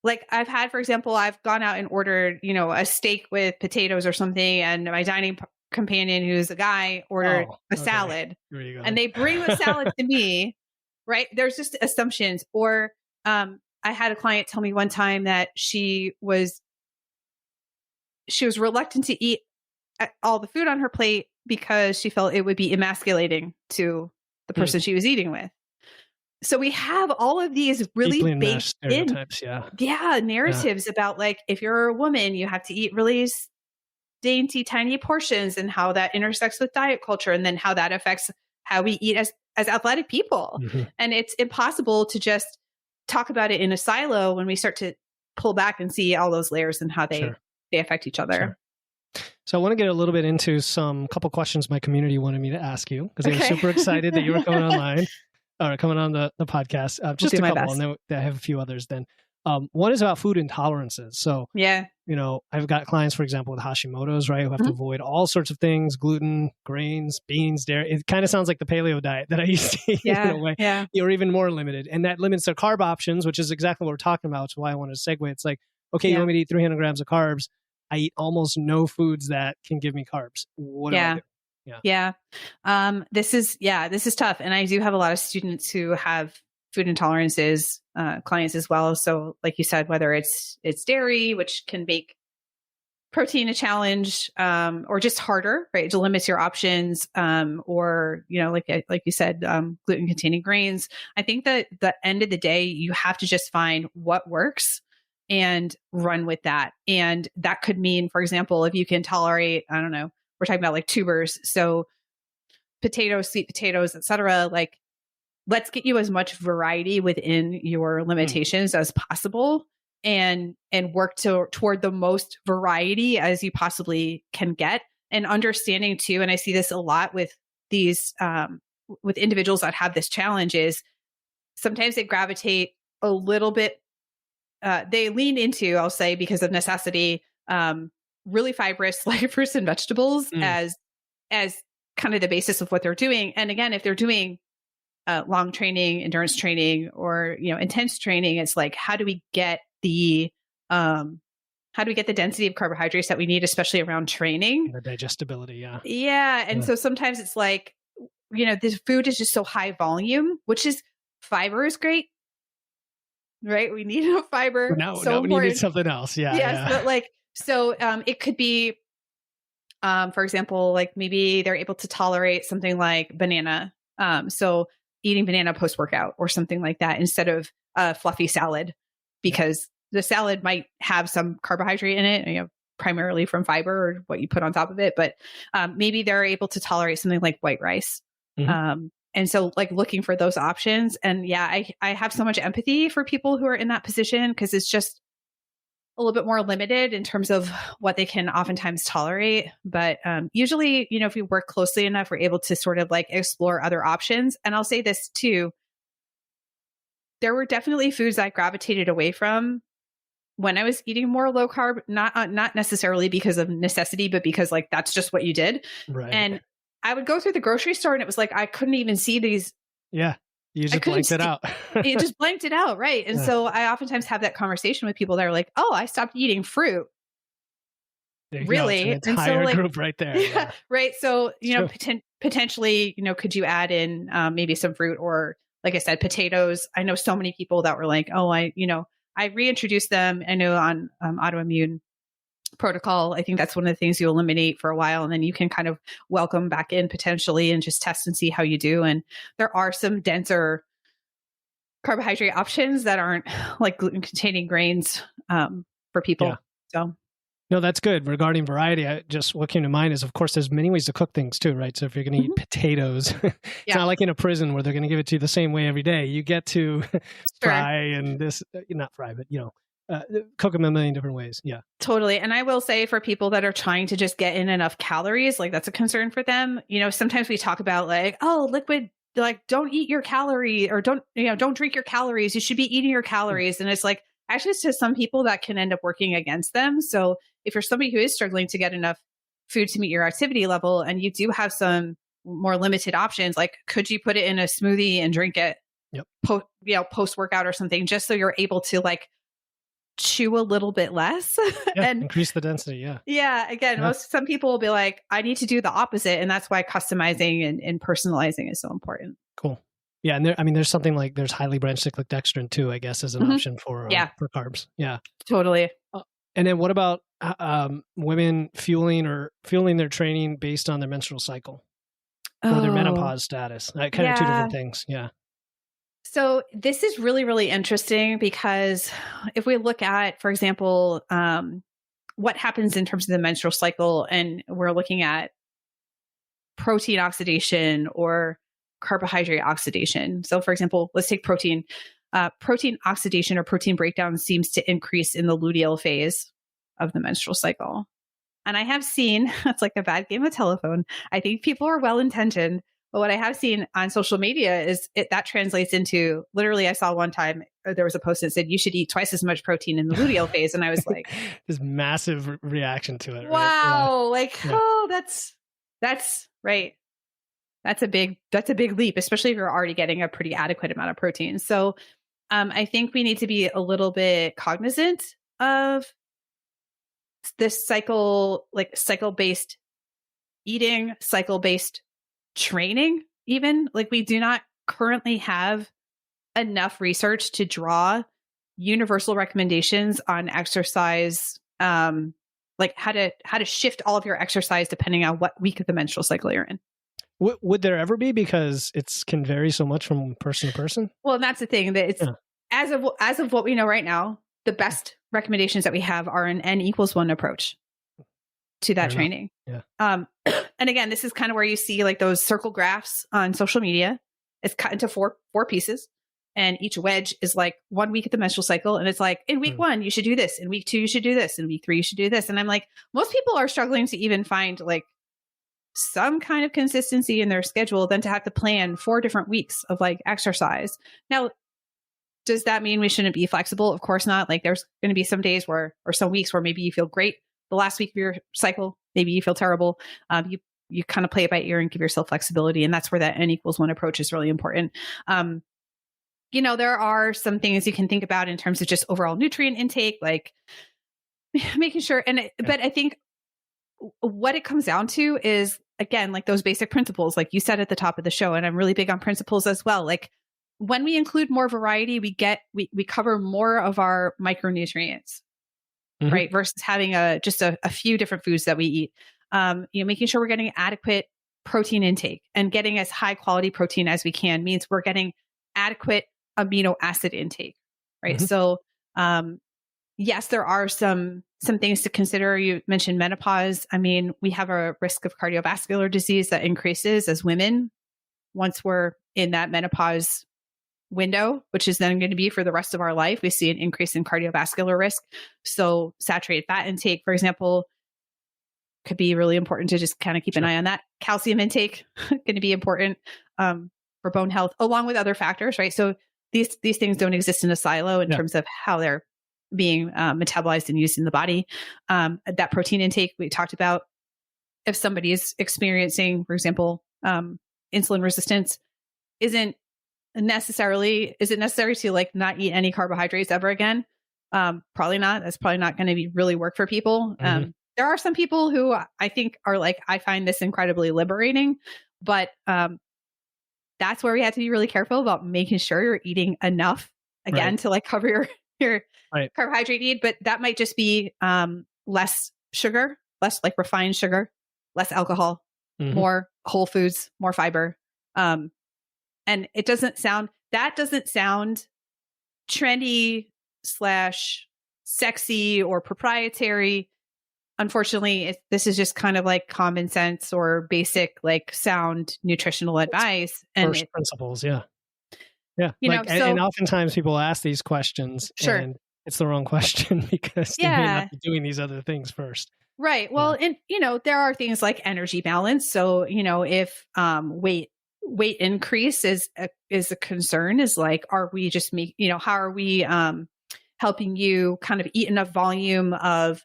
Like I've had, for example, I've gone out and ordered, a steak with potatoes or something, and my dining companion, who's a guy, ordered a salad. There you go. And they bring the salad to me, right? There's just assumptions. Or I had a client tell me one time that she was reluctant to eat all the food on her plate because she felt it would be emasculating to the person she was eating with. So we have all of these really baked in narratives about like, if you're a woman, you have to eat really dainty, tiny portions, and how that intersects with diet culture, and then how that affects how we eat as athletic people. And it's impossible to just talk about it in a silo when we start to pull back and see all those layers and how they affect each other. So I want to get a little bit into couple questions my community wanted me to ask you, because they were super excited that you were coming online. Or coming on the podcast. Just a couple, and then I have a few others then. One is about food intolerances. So, I've got clients, for example, with Hashimoto's, right, who have to avoid all sorts of things: gluten, grains, beans, dairy. It kind of sounds like the paleo diet that I used to eat in a way. You're even more limited. And that limits their carb options, which is exactly what we're talking about. Which is why I wanted to segue. It's like, okay, you want me to eat 300 grams of carbs. I eat almost no foods that can give me carbs. What do I do? This is tough. And I do have a lot of students who have food intolerances, clients as well. So like you said, whether it's dairy, which can make protein a challenge, or just harder, right? To limit your options, or, like you said, gluten containing grains. I think that the end of the day, you have to just find what works and run with that. And that could mean, for example, if you can tolerate, I don't know, we're talking about like tubers. So potatoes, sweet potatoes, etc. Like, let's get you as much variety within your limitations as possible, and work toward the most variety as you possibly can get. And understanding too, and I see this a lot with these, with individuals that have this challenge, is sometimes they gravitate a little bit, they lean into, I'll say, because of necessity, really fibrous, like fruits and vegetables as kind of the basis of what they're doing. And again, if they're doing long training, endurance training, or intense training, it's like, how do we get the density of carbohydrates that we need, especially around training? The digestibility, And so sometimes it's like, this food is just so high volume, which is, fiber is great, right? We need enough fiber. No, we need something else. But like, so it could be, for example, like maybe they're able to tolerate something like banana. So eating banana post-workout or something like that, instead of a fluffy salad, because the salad might have some carbohydrate in it, primarily from fiber or what you put on top of it. But maybe they're able to tolerate something like white rice. And so like looking for those options. And I have so much empathy for people who are in that position, because it's just a little bit more limited in terms of what they can oftentimes tolerate. But usually, if we work closely enough, we're able to sort of like explore other options. And I'll say this too, there were definitely foods I gravitated away from when I was eating more low carb, not necessarily because of necessity, but because like, that's just what you did. Right. And I would go through the grocery store and it was like, I couldn't even see these. Yeah. You just blanked it out. It just blanked it out. Right. And so I oftentimes have that conversation with people that are like, oh, I stopped eating fruit. Really? An entire group right there. Yeah. Right. So, potentially, could you add in maybe some fruit, or like I said, potatoes? I know so many people that were like, oh, I reintroduced them. I know on autoimmune protocol, I think that's one of the things you eliminate for a while, and then you can kind of welcome back in potentially and just test and see how you do. And there are some denser carbohydrate options that aren't like gluten containing grains for people. So no, that's good. Regarding variety, what came to mind is, of course, there's many ways to cook things too, right? So if you're going to eat potatoes, it's not like in a prison where they're going to give it to you the same way every day. You get to fry and not fry, but cook them a million different ways. Yeah, totally. And I will say, for people that are trying to just get in enough calories, like that's a concern for them. Sometimes we talk about like, oh, liquid, like don't eat your calorie, or don't drink your calories. You should be eating your calories. And it's like, actually, to some people that can end up working against them. So if you're somebody who is struggling to get enough food to meet your activity level and you do have some more limited options, like could you put it in a smoothie and drink it post workout or something, just so you're able to like chew a little bit less and increase the density. Some people will be like, I need to do the opposite. And that's why customizing and personalizing is so important. Cool. Yeah. And there's something like there's highly branched cyclic dextrin too, I guess, as an option for carbs. Yeah, totally. And then what about women fueling their training based on their menstrual cycle or their menopause status? Kind of two different things. Yeah. So this is really, really interesting because if we look at, for example, what happens in terms of the menstrual cycle, and we're looking at protein oxidation or carbohydrate oxidation. So for example, let's take protein. Protein oxidation or protein breakdown seems to increase in the luteal phase of the menstrual cycle. And I have seen, it's like a bad game of telephone. I think people are well-intentioned, but what I have seen on social media is that translates into, literally, I saw one time there was a post that said you should eat twice as much protein in the luteal phase. And I was like, this massive reaction to it. Wow. Right? That's right. That's a big leap, especially if you're already getting a pretty adequate amount of protein. So I think we need to be a little bit cognizant of this cycle-based eating, cycle-based training, even. Like, we do not currently have enough research to draw universal recommendations on exercise, like how to shift all of your exercise depending on what week of the menstrual cycle you're in. Would there ever be? Because it can vary so much from person to person. Well, and that's the thing, that it's as of what we know right now, the best recommendations that we have are an N=1 approach to that training. Yeah. And again, this is kind of where you see like those circle graphs on social media. It's cut into four pieces, and each wedge is like 1 week of the menstrual cycle. And it's like, in week 1, you should do this. In week 2, you should do this. In week 3, you should do this. And I'm like, most people are struggling to even find like some kind of consistency in their schedule than to have to plan 4 different weeks of like exercise. Now, does that mean we shouldn't be flexible? Of course not. Like, there's going to be some days or some weeks where maybe you feel great the last week of your cycle. Maybe you feel terrible. You kind of play it by ear and give yourself flexibility. And that's where that N=1 approach is really important. There are some things you can think about in terms of just overall nutrient intake, like making sure. But I think what it comes down to is, again, like those basic principles, like you said at the top of the show, and I'm really big on principles as well. Like, when we include more variety, we cover more of our micronutrients, right? Versus having just a few different foods that we eat. Making sure we're getting adequate protein intake and getting as high quality protein as we can means we're getting adequate amino acid intake, right? So, yes, there are some things to consider. You mentioned menopause. I mean, we have a risk of cardiovascular disease that increases as women once we're in that menopause window, which is then going to be for the rest of our life. We see an increase in cardiovascular risk. So saturated fat intake, for example, could be really important to just kind of keep an eye on that. Calcium intake going to be important for bone health, along with other factors, right? So these things don't exist in a silo in terms of how they're being metabolized and used in the body. That protein intake we talked about, if somebody is experiencing, for example, insulin resistance, is it necessary to like not eat any carbohydrates ever again? Probably not. That's probably not going to be really work for people. There are some people who I think are like, I find this incredibly liberating, but that's where we have to be really careful about making sure you're eating enough to like cover your carbohydrate need. But that might just be less sugar, less like refined sugar, less alcohol, more whole foods, more fiber. And that doesn't sound trendy / sexy or proprietary. Unfortunately, this is just kind of like common sense or basic, like sound nutritional advice and first principles. Yeah. And oftentimes people ask these questions and it's the wrong question because they may not be doing these other things first. Right. Well, and there are things like energy balance. So, if weight increase is a concern, is like, are we just how are we helping you kind of eat enough volume of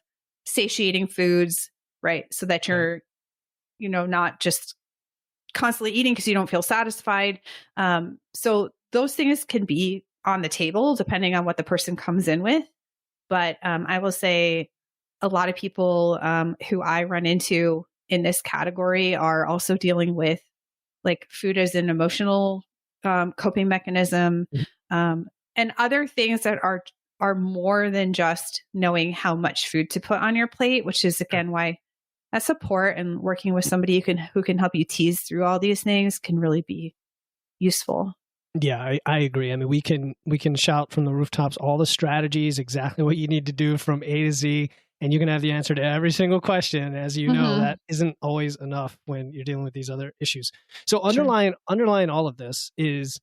satiating foods right? So that you're, not just constantly eating because you don't feel satisfied. So those things can be on the table depending on what the person comes in with. But I will say a lot of people who I run into in this category are also dealing with like food as an emotional coping mechanism, and other things that are more than just knowing how much food to put on your plate, which is again why that support and working with somebody who can help you tease through all these things can really be useful. Yeah, I agree. I mean, we can shout from the rooftops all the strategies, exactly what you need to do from A to Z, and you can have the answer to every single question. As you know, that isn't always enough when you're dealing with these other issues. So underlying all of this is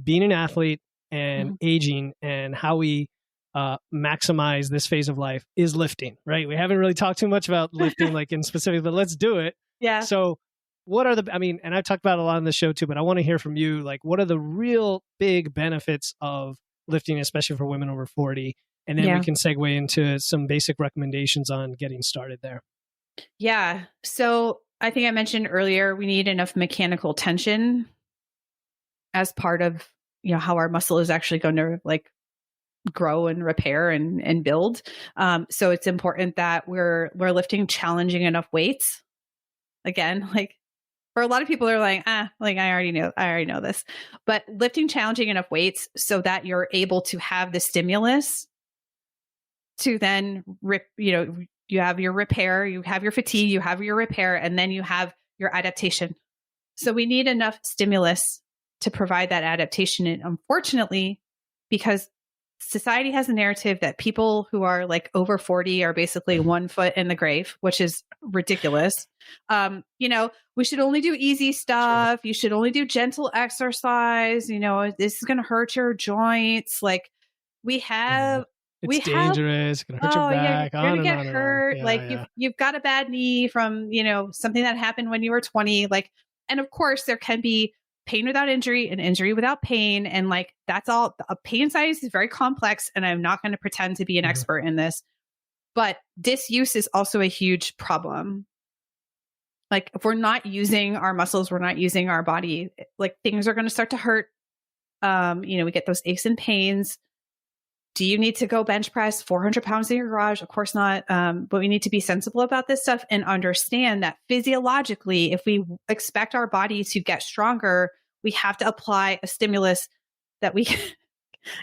being an athlete and aging, and how we maximize this phase of life is lifting, right? We haven't really talked too much about lifting like in specific, but let's do it. Yeah. So what are and I've talked about a lot on the show too, but I want to hear from you, like, what are the real big benefits of lifting, especially for women over 40? And then we can segue into some basic recommendations on getting started there. Yeah. So I think I mentioned earlier, we need enough mechanical tension as part of, how our muscle is actually going to like grow and repair and build. So it's important that we're lifting challenging enough weights. Again, like for a lot of people are like, I already know this, but lifting challenging enough weights so that you're able to have the stimulus to then you have your repair, you have your fatigue, you have your repair, and then you have your adaptation. So we need enough stimulus to provide that adaptation. And unfortunately, because society has a narrative that people who are like over 40 are basically 1 foot in the grave, which is ridiculous. We should only do easy stuff. Sure. You should only do gentle exercise. This is going to hurt your joints. Like it's dangerous. It's going to hurt your back. You're going to get hurt. You've got a bad knee from, something that happened when you were 20. And of course there can be pain without injury and injury without pain. And that's all. A pain science is very complex, and I'm not going to pretend to be an expert in this, but disuse is also a huge problem. Like if we're not using our muscles, we're not using our body, like things are going to start to hurt. We get those aches and pains. Do you need to go bench press 400 pounds in your garage? Of course not. But we need to be sensible about this stuff and understand that physiologically, if we expect our body to get stronger, we have to apply a stimulus that we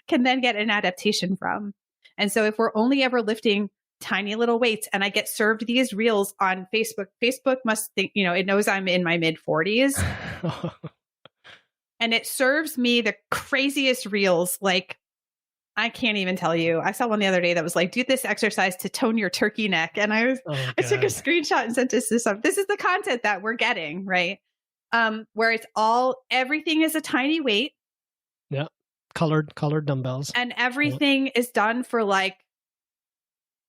can then get an adaptation from. And so if we're only ever lifting tiny little weights, and I get served these reels on Facebook must think, it knows I'm in my mid 40s. And it serves me the craziest reels. Like, I can't even tell you. I saw one the other day that was like, do this exercise to tone your turkey neck. And I took a screenshot and sent this to some. This is the content that we're getting, right? Where it's everything is a tiny weight. Yeah. Colored dumbbells. And everything is done for like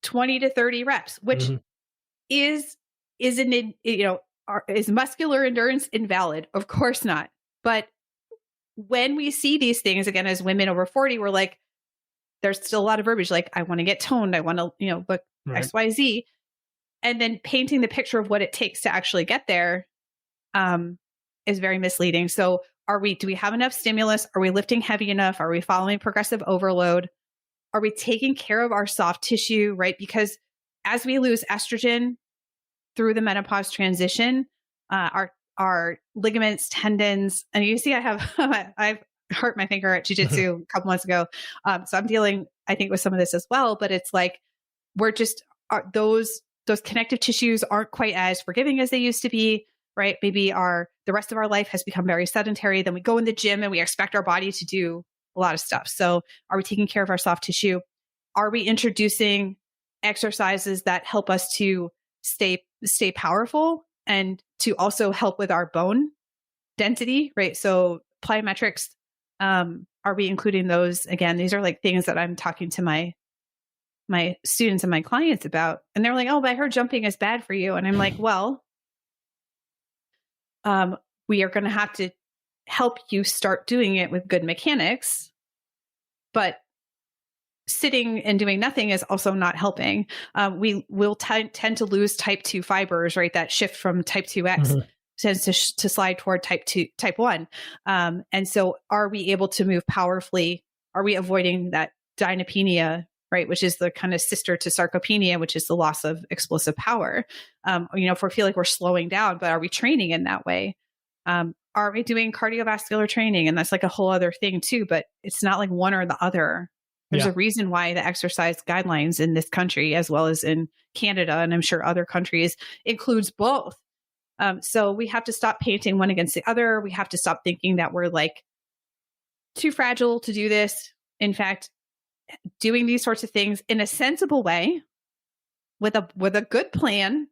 20 to 30 reps, which is muscular endurance invalid? Of course not. But when we see these things again, as women over 40, we're like, there's still a lot of verbiage. Like, I want to get toned. I want to, look X, Y, Z. And then painting the picture of what it takes to actually get there, is very misleading. So do we have enough stimulus? Are we lifting heavy enough? Are we following progressive overload? Are we taking care of our soft tissue, right? Because as we lose estrogen through the menopause transition, our ligaments, tendons, and you see, I've hurt my finger at jiu-jitsu a couple months ago. So I'm dealing, I think, with some of this as well, but it's like, those connective tissues aren't quite as forgiving as they used to be, right? Maybe the rest of our life has become very sedentary. Then we go in the gym and we expect our body to do a lot of stuff. So are we taking care of our soft tissue? Are we introducing exercises that help us to stay powerful and to also help with our bone density, right? So plyometrics, are we including those? Again, these are like things that I'm talking to my students and my clients about. And they're like, oh, but I heard jumping is bad for you. And I'm like, well, we are going to have to help you start doing it with good mechanics, but sitting and doing nothing is also not helping. We will tend to lose type 2 fibers, right? That shift from type 2X tends to slide toward type 1. And so are we able to move powerfully? Are we avoiding that dynapenia, right? Which is the kind of sister to sarcopenia, which is the loss of explosive power. If we feel like we're slowing down, but are we training in that way? Are we doing cardiovascular training? And that's like a whole other thing too, but it's not like one or the other. There's a reason why the exercise guidelines in this country, as well as in Canada, and I'm sure other countries, includes both. So we have to stop painting one against the other. We have to stop thinking that we're like too fragile to do this. In fact, doing these sorts of things in a sensible way with a good plan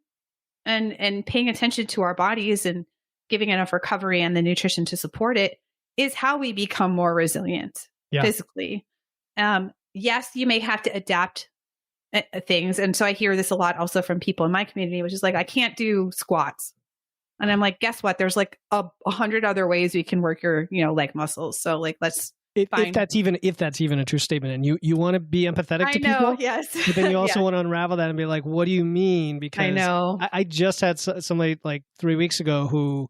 and paying attention to our bodies and giving enough recovery and the nutrition to support it is how we become more resilient physically. Yes, you may have to adapt things. And so I hear this a lot also from people in my community, which is like, I can't do squats. And I'm like, guess what? There's like 100 other ways we can work your, leg muscles. So like, let's if that's even a true statement, and you want to be empathetic to people, yes. But then you also want to unravel that and be like, what do you mean? Because I know I just had somebody like 3 weeks ago who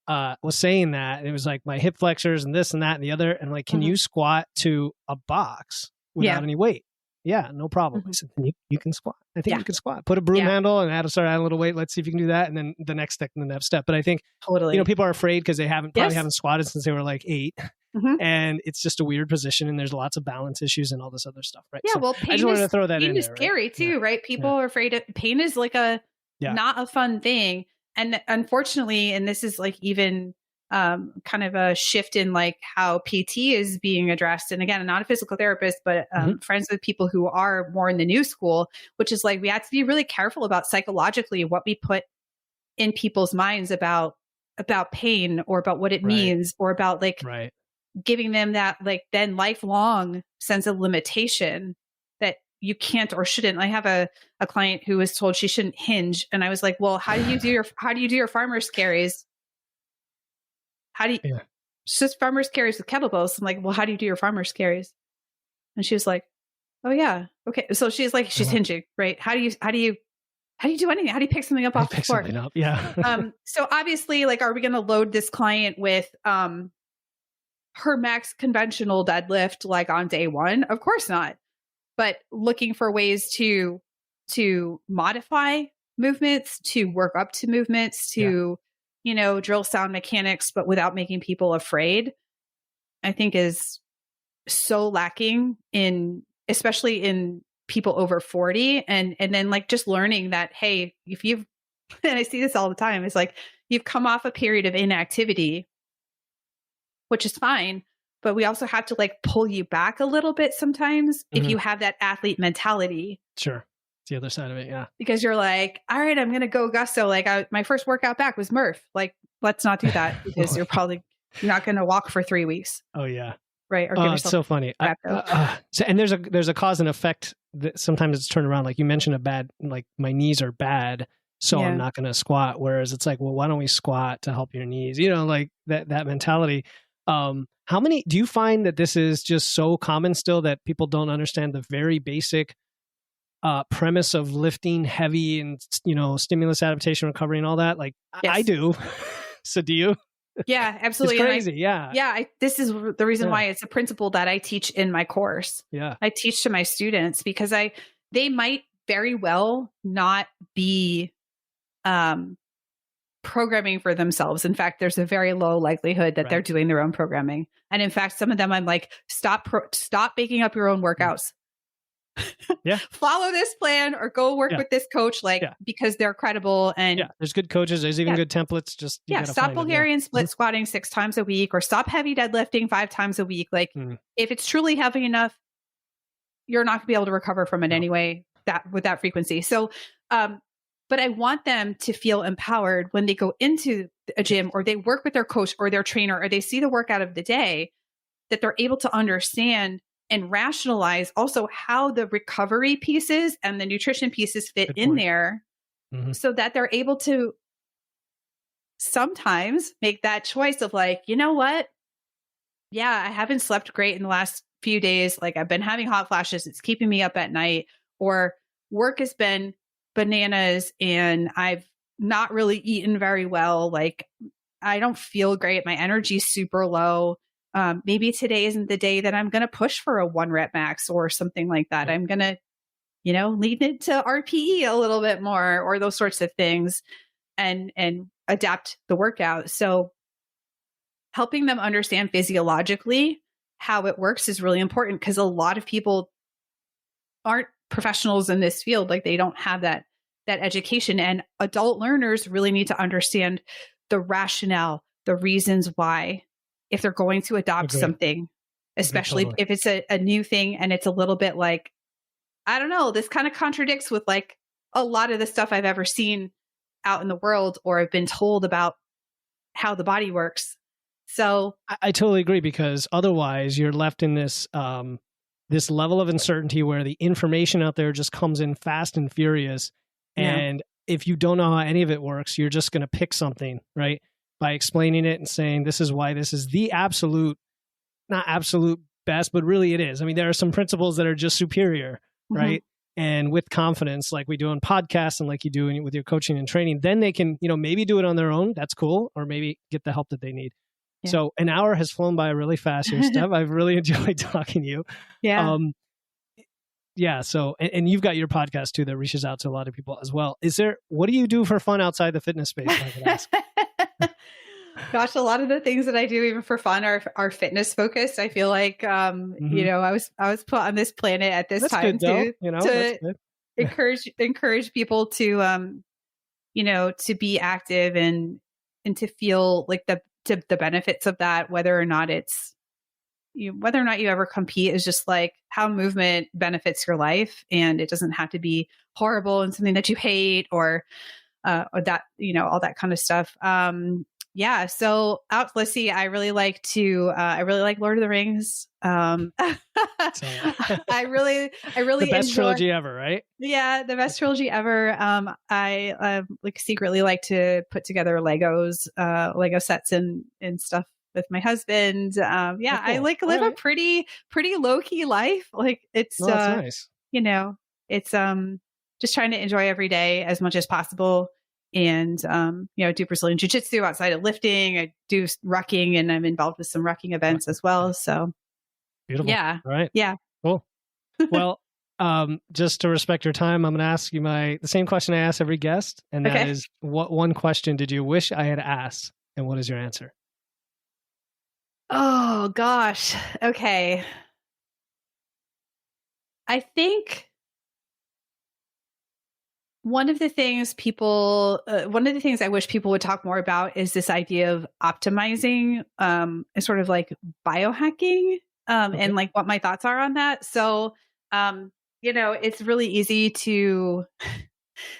was saying that, and it was like my hip flexors and this and that and the other, and like, can you squat to a box without any weight? Yeah, no problem. I said, you can squat. I think you can squat. Put a broom handle and start adding a little weight. Let's see if you can do that. And then the next step and the next step. But I think, people are afraid because they probably haven't squatted since they were like 8. And it's just a weird position, and there's lots of balance issues and all this other stuff, right? Yeah, so pain I just wanted to throw that in. Pain is scary too, right? People are afraid of pain is like not a fun thing. And unfortunately, and this is like even kind of a shift in like how PT is being addressed. And again, I'm not a physical therapist, but friends with people who are more in the new school, which is like, we have to be really careful about psychologically what we put in people's minds about pain, or about what it means, or about like giving them that like then lifelong sense of limitation that you can't or shouldn't. I have a client who was told she shouldn't hinge. And I was like, well, how do you do your farmer's carries? It's just farmer's carries with kettlebells. I'm like, well, how do you do your farmer's carries? And she was like, oh yeah. Okay. So she's like, she's hinging, right? How do you do anything? How do you pick something up off the floor? Yeah. So obviously, like, are we going to load this client with, her max conventional deadlift, like on day one? Of course not. But looking for ways to modify movements, to work up to movements, to, drill sound mechanics, but without making people afraid, I think is so lacking especially in people over 40. And then like just learning that, hey, if you've, and I see this all the time, it's like, you've come off a period of inactivity, which is fine, but we also have to like pull you back a little bit sometimes if you have that athlete mentality. Sure. It's the other side of it. Yeah. Because you're like, all right, I'm going to go gusto. Like my first workout back was Murph. Like, let's not do that, because you're not going to walk for 3 weeks. Oh yeah. Right. Or it's so funny. And there's a cause and effect that sometimes it's turned around. Like you mentioned like my knees are bad, so I'm not going to squat. Whereas it's like, well, why don't we squat to help your knees? Like that mentality. How many do you find that this is just so common still that people don't understand the very basic premise of lifting heavy and, stimulus adaptation recovery and all that? Like I do. So do you? Yeah, absolutely. It's crazy. Yeah. This is the reason why it's a principle that I teach in my course. Yeah. I teach to my students because they might very well not be, programming for themselves. In fact, there's a very low likelihood that they're doing their own programming. And in fact, some of them, I'm like, stop making up your own workouts. Yeah. Follow this plan or go work with this coach, because they're credible. And there's good coaches. There's even good templates. Just, stop Bulgarian split squatting 6 times a week, or stop heavy deadlifting 5 times a week. Like if it's truly heavy enough, you're not gonna be able to recover from it anyway, with that frequency. So, but I want them to feel empowered when they go into a gym, or they work with their coach or their trainer, or they see the workout of the day, that they're able to understand and rationalize also how the recovery pieces and the nutrition pieces fit in there, so that they're able to sometimes make that choice of like, you know what? Yeah, I haven't slept great in the last few days. Like I've been having hot flashes. It's keeping me up at night, or work has been bananas and I've not really eaten very well. Like I don't feel great. My energy's super low. Maybe today isn't the day that I'm going to push for a 1 rep max or something like that. I'm going to, lean into RPE a little bit more or those sorts of things and adapt the workout. So helping them understand physiologically how it works is really important because a lot of people aren't professionals in this field. Like they don't have that education, and adult learners really need to understand the rationale, the reasons why, if they're going to adopt something, especially totally. if it's a new thing and it's a little bit like, I don't know, this kind of contradicts with like a lot of the stuff I've ever seen out in the world or have been told about how the body works. So I totally agree, because otherwise you're left in this this level of uncertainty where the information out there just comes in fast and furious. And if you don't know how any of it works, you're just going to pick something, right? By explaining it and saying, this is why this is the absolute, not absolute best, but really it is. I mean, there are some principles that are just superior, right? And with confidence, like we do on podcasts and like you do with your coaching and training, then they can, maybe do it on their own. That's cool. Or maybe get the help that they need. Yeah. So an hour has flown by really fast here, Steph. I've really enjoyed talking to you. Yeah. Yeah. So, and you've got your podcast too that reaches out to a lot of people as well. What do you do for fun outside the fitness space? I could ask? Gosh, a lot of the things that I do even for fun are fitness focused. I feel like, I was put on this planet at this time to encourage people to, to be active and to feel like the benefits of that, whether or not you ever compete is just like how movement benefits your life. And it doesn't have to be horrible and something that you hate or that, all that kind of stuff. Yeah. So let's see. I really like Lord of the Rings. I really the best trilogy ever, right? Yeah. The best trilogy ever. I secretly like to put together Lego sets and stuff with my husband. Cool. I live a pretty low key life. Like it's, that's nice. It's, just trying to enjoy every day as much as possible. And, do Brazilian jiu-jitsu outside of lifting. I do rucking and I'm involved with some rucking events as well. So beautiful. Yeah. All right. Yeah. Cool. Well, just to respect your time, I'm going to ask you the same question I ask every guest. And that is, what one question did you wish I had asked? And what is your answer? Oh gosh. Okay. I think one of the things I wish people would talk more about is this idea of optimizing, sort of like biohacking, and like what my thoughts are on that. So, it's really easy to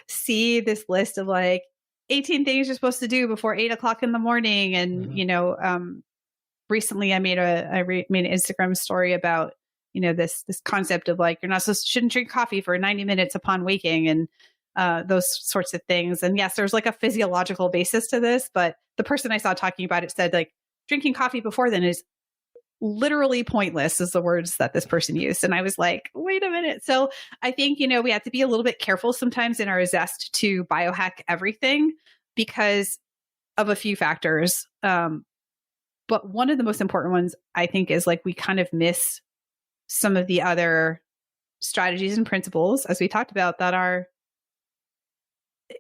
see this list of like 18 things you're supposed to do before 8:00 in the morning. And, recently I made an Instagram story about, this concept of like, shouldn't drink coffee for 90 minutes upon waking and, those sorts of things. And yes, there's like a physiological basis to this, but the person I saw talking about it said like drinking coffee before then is literally pointless is the words that this person used. And I was like, wait a minute. So I think, we have to be a little bit careful sometimes in our zest to biohack everything because of a few factors. But one of the most important ones I think is like, we kind of miss some of the other strategies and principles, as we talked about, that are,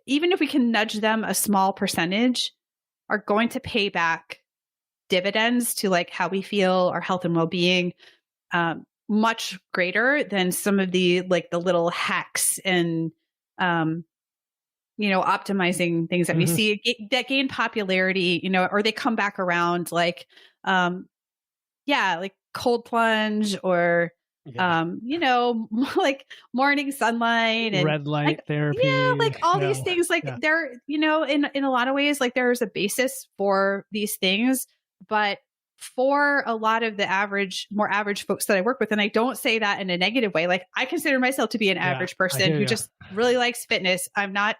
even if we can nudge them a small percentage, are going to pay back dividends to like how we feel, our health and well-being, much greater than some of the little hacks and, optimizing things that we see that gain popularity, or they come back around like cold plunge or, like morning sunlight and red light therapy. Yeah. Like all these things, like they're, in a lot of ways, like there's a basis for these things, but for a lot of the more average folks that I work with, and I don't say that in a negative way. Like I consider myself to be an average person who just really likes fitness. I'm not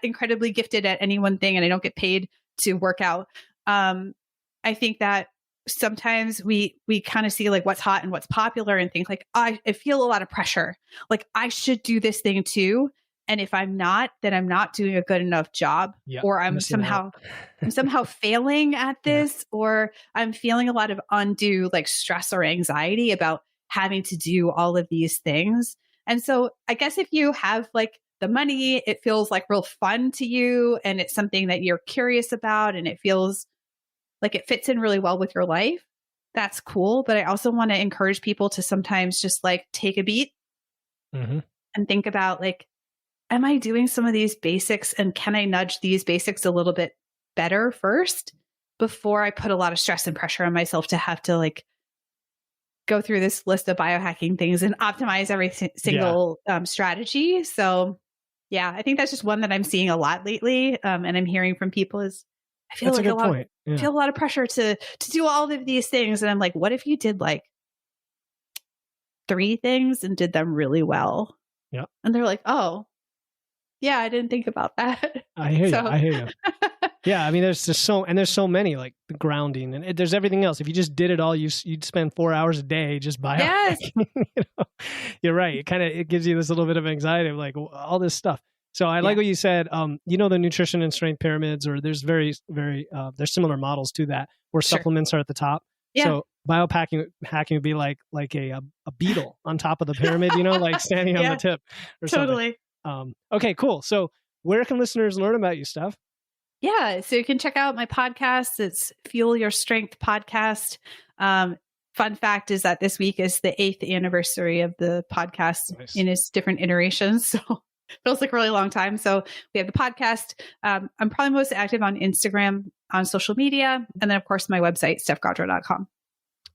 incredibly gifted at any one thing and I don't get paid to work out. I think that sometimes we kind of see like what's hot and what's popular and think like, I feel a lot of pressure. Like I should do this thing too. And if I'm not, then I'm not doing a good enough job, or I'm somehow failing at this, or I'm feeling a lot of undue like stress or anxiety about having to do all of these things. And so I guess if you have like the money, it feels like real fun to you, and it's something that you're curious about, and it feels like it fits in really well with your life, that's cool. But I also want to encourage people to sometimes just like take a beat and think about like, am I doing some of these basics, and can I nudge these basics a little bit better first before I put a lot of stress and pressure on myself to have to like go through this list of biohacking things and optimize every single strategy. So yeah, I think that's just one that I'm seeing a lot lately. And I'm hearing from people is I feel that's like feel a lot of pressure to do all of these things. And I'm like, what if you did like 3 things and did them really well? Yeah. And they're like, oh, yeah, I didn't think about that. I hear you. Yeah. I mean, there's so many, like the grounding, and there's everything else. If you just did it all, you'd spend 4 hours a day just biohacking. Yes. You're right. It gives you this little bit of anxiety of like all this stuff. So I like what you said. The nutrition and strength pyramids, or there's there's similar models to that where supplements are at the top. Yeah. So biohacking would be like a beetle on top of the pyramid, like standing on the tip or something. Okay, cool. So where can listeners learn about you, Steph? Yeah, so you can check out my podcast. It's Fuel Your Strength podcast. Fun fact is that this week is the 8th anniversary of the podcast in its different iterations. So it feels like a really long time. So we have the podcast. I'm probably most active on Instagram, on social media. And then, of course, my website, stephgaudreau.com.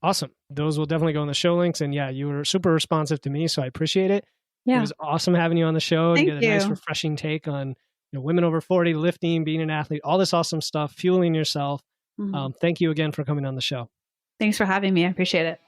Awesome. Those will definitely go in the show links. And yeah, you were super responsive to me, so I appreciate it. Yeah. It was awesome having you on the show. Thank you. Get a nice, refreshing take on women over 40, lifting, being an athlete, all this awesome stuff, fueling yourself. Thank you again for coming on the show. Thanks for having me. I appreciate it.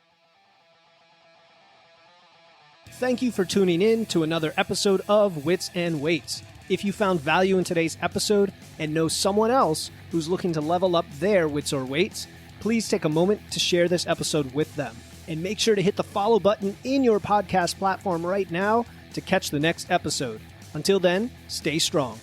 Thank you for tuning in to another episode of Wits and Weights. If you found value in today's episode and know someone else who's looking to level up their wits or weights, please take a moment to share this episode with them. And make sure to hit the follow button in your podcast platform right now to catch the next episode. Until then, stay strong.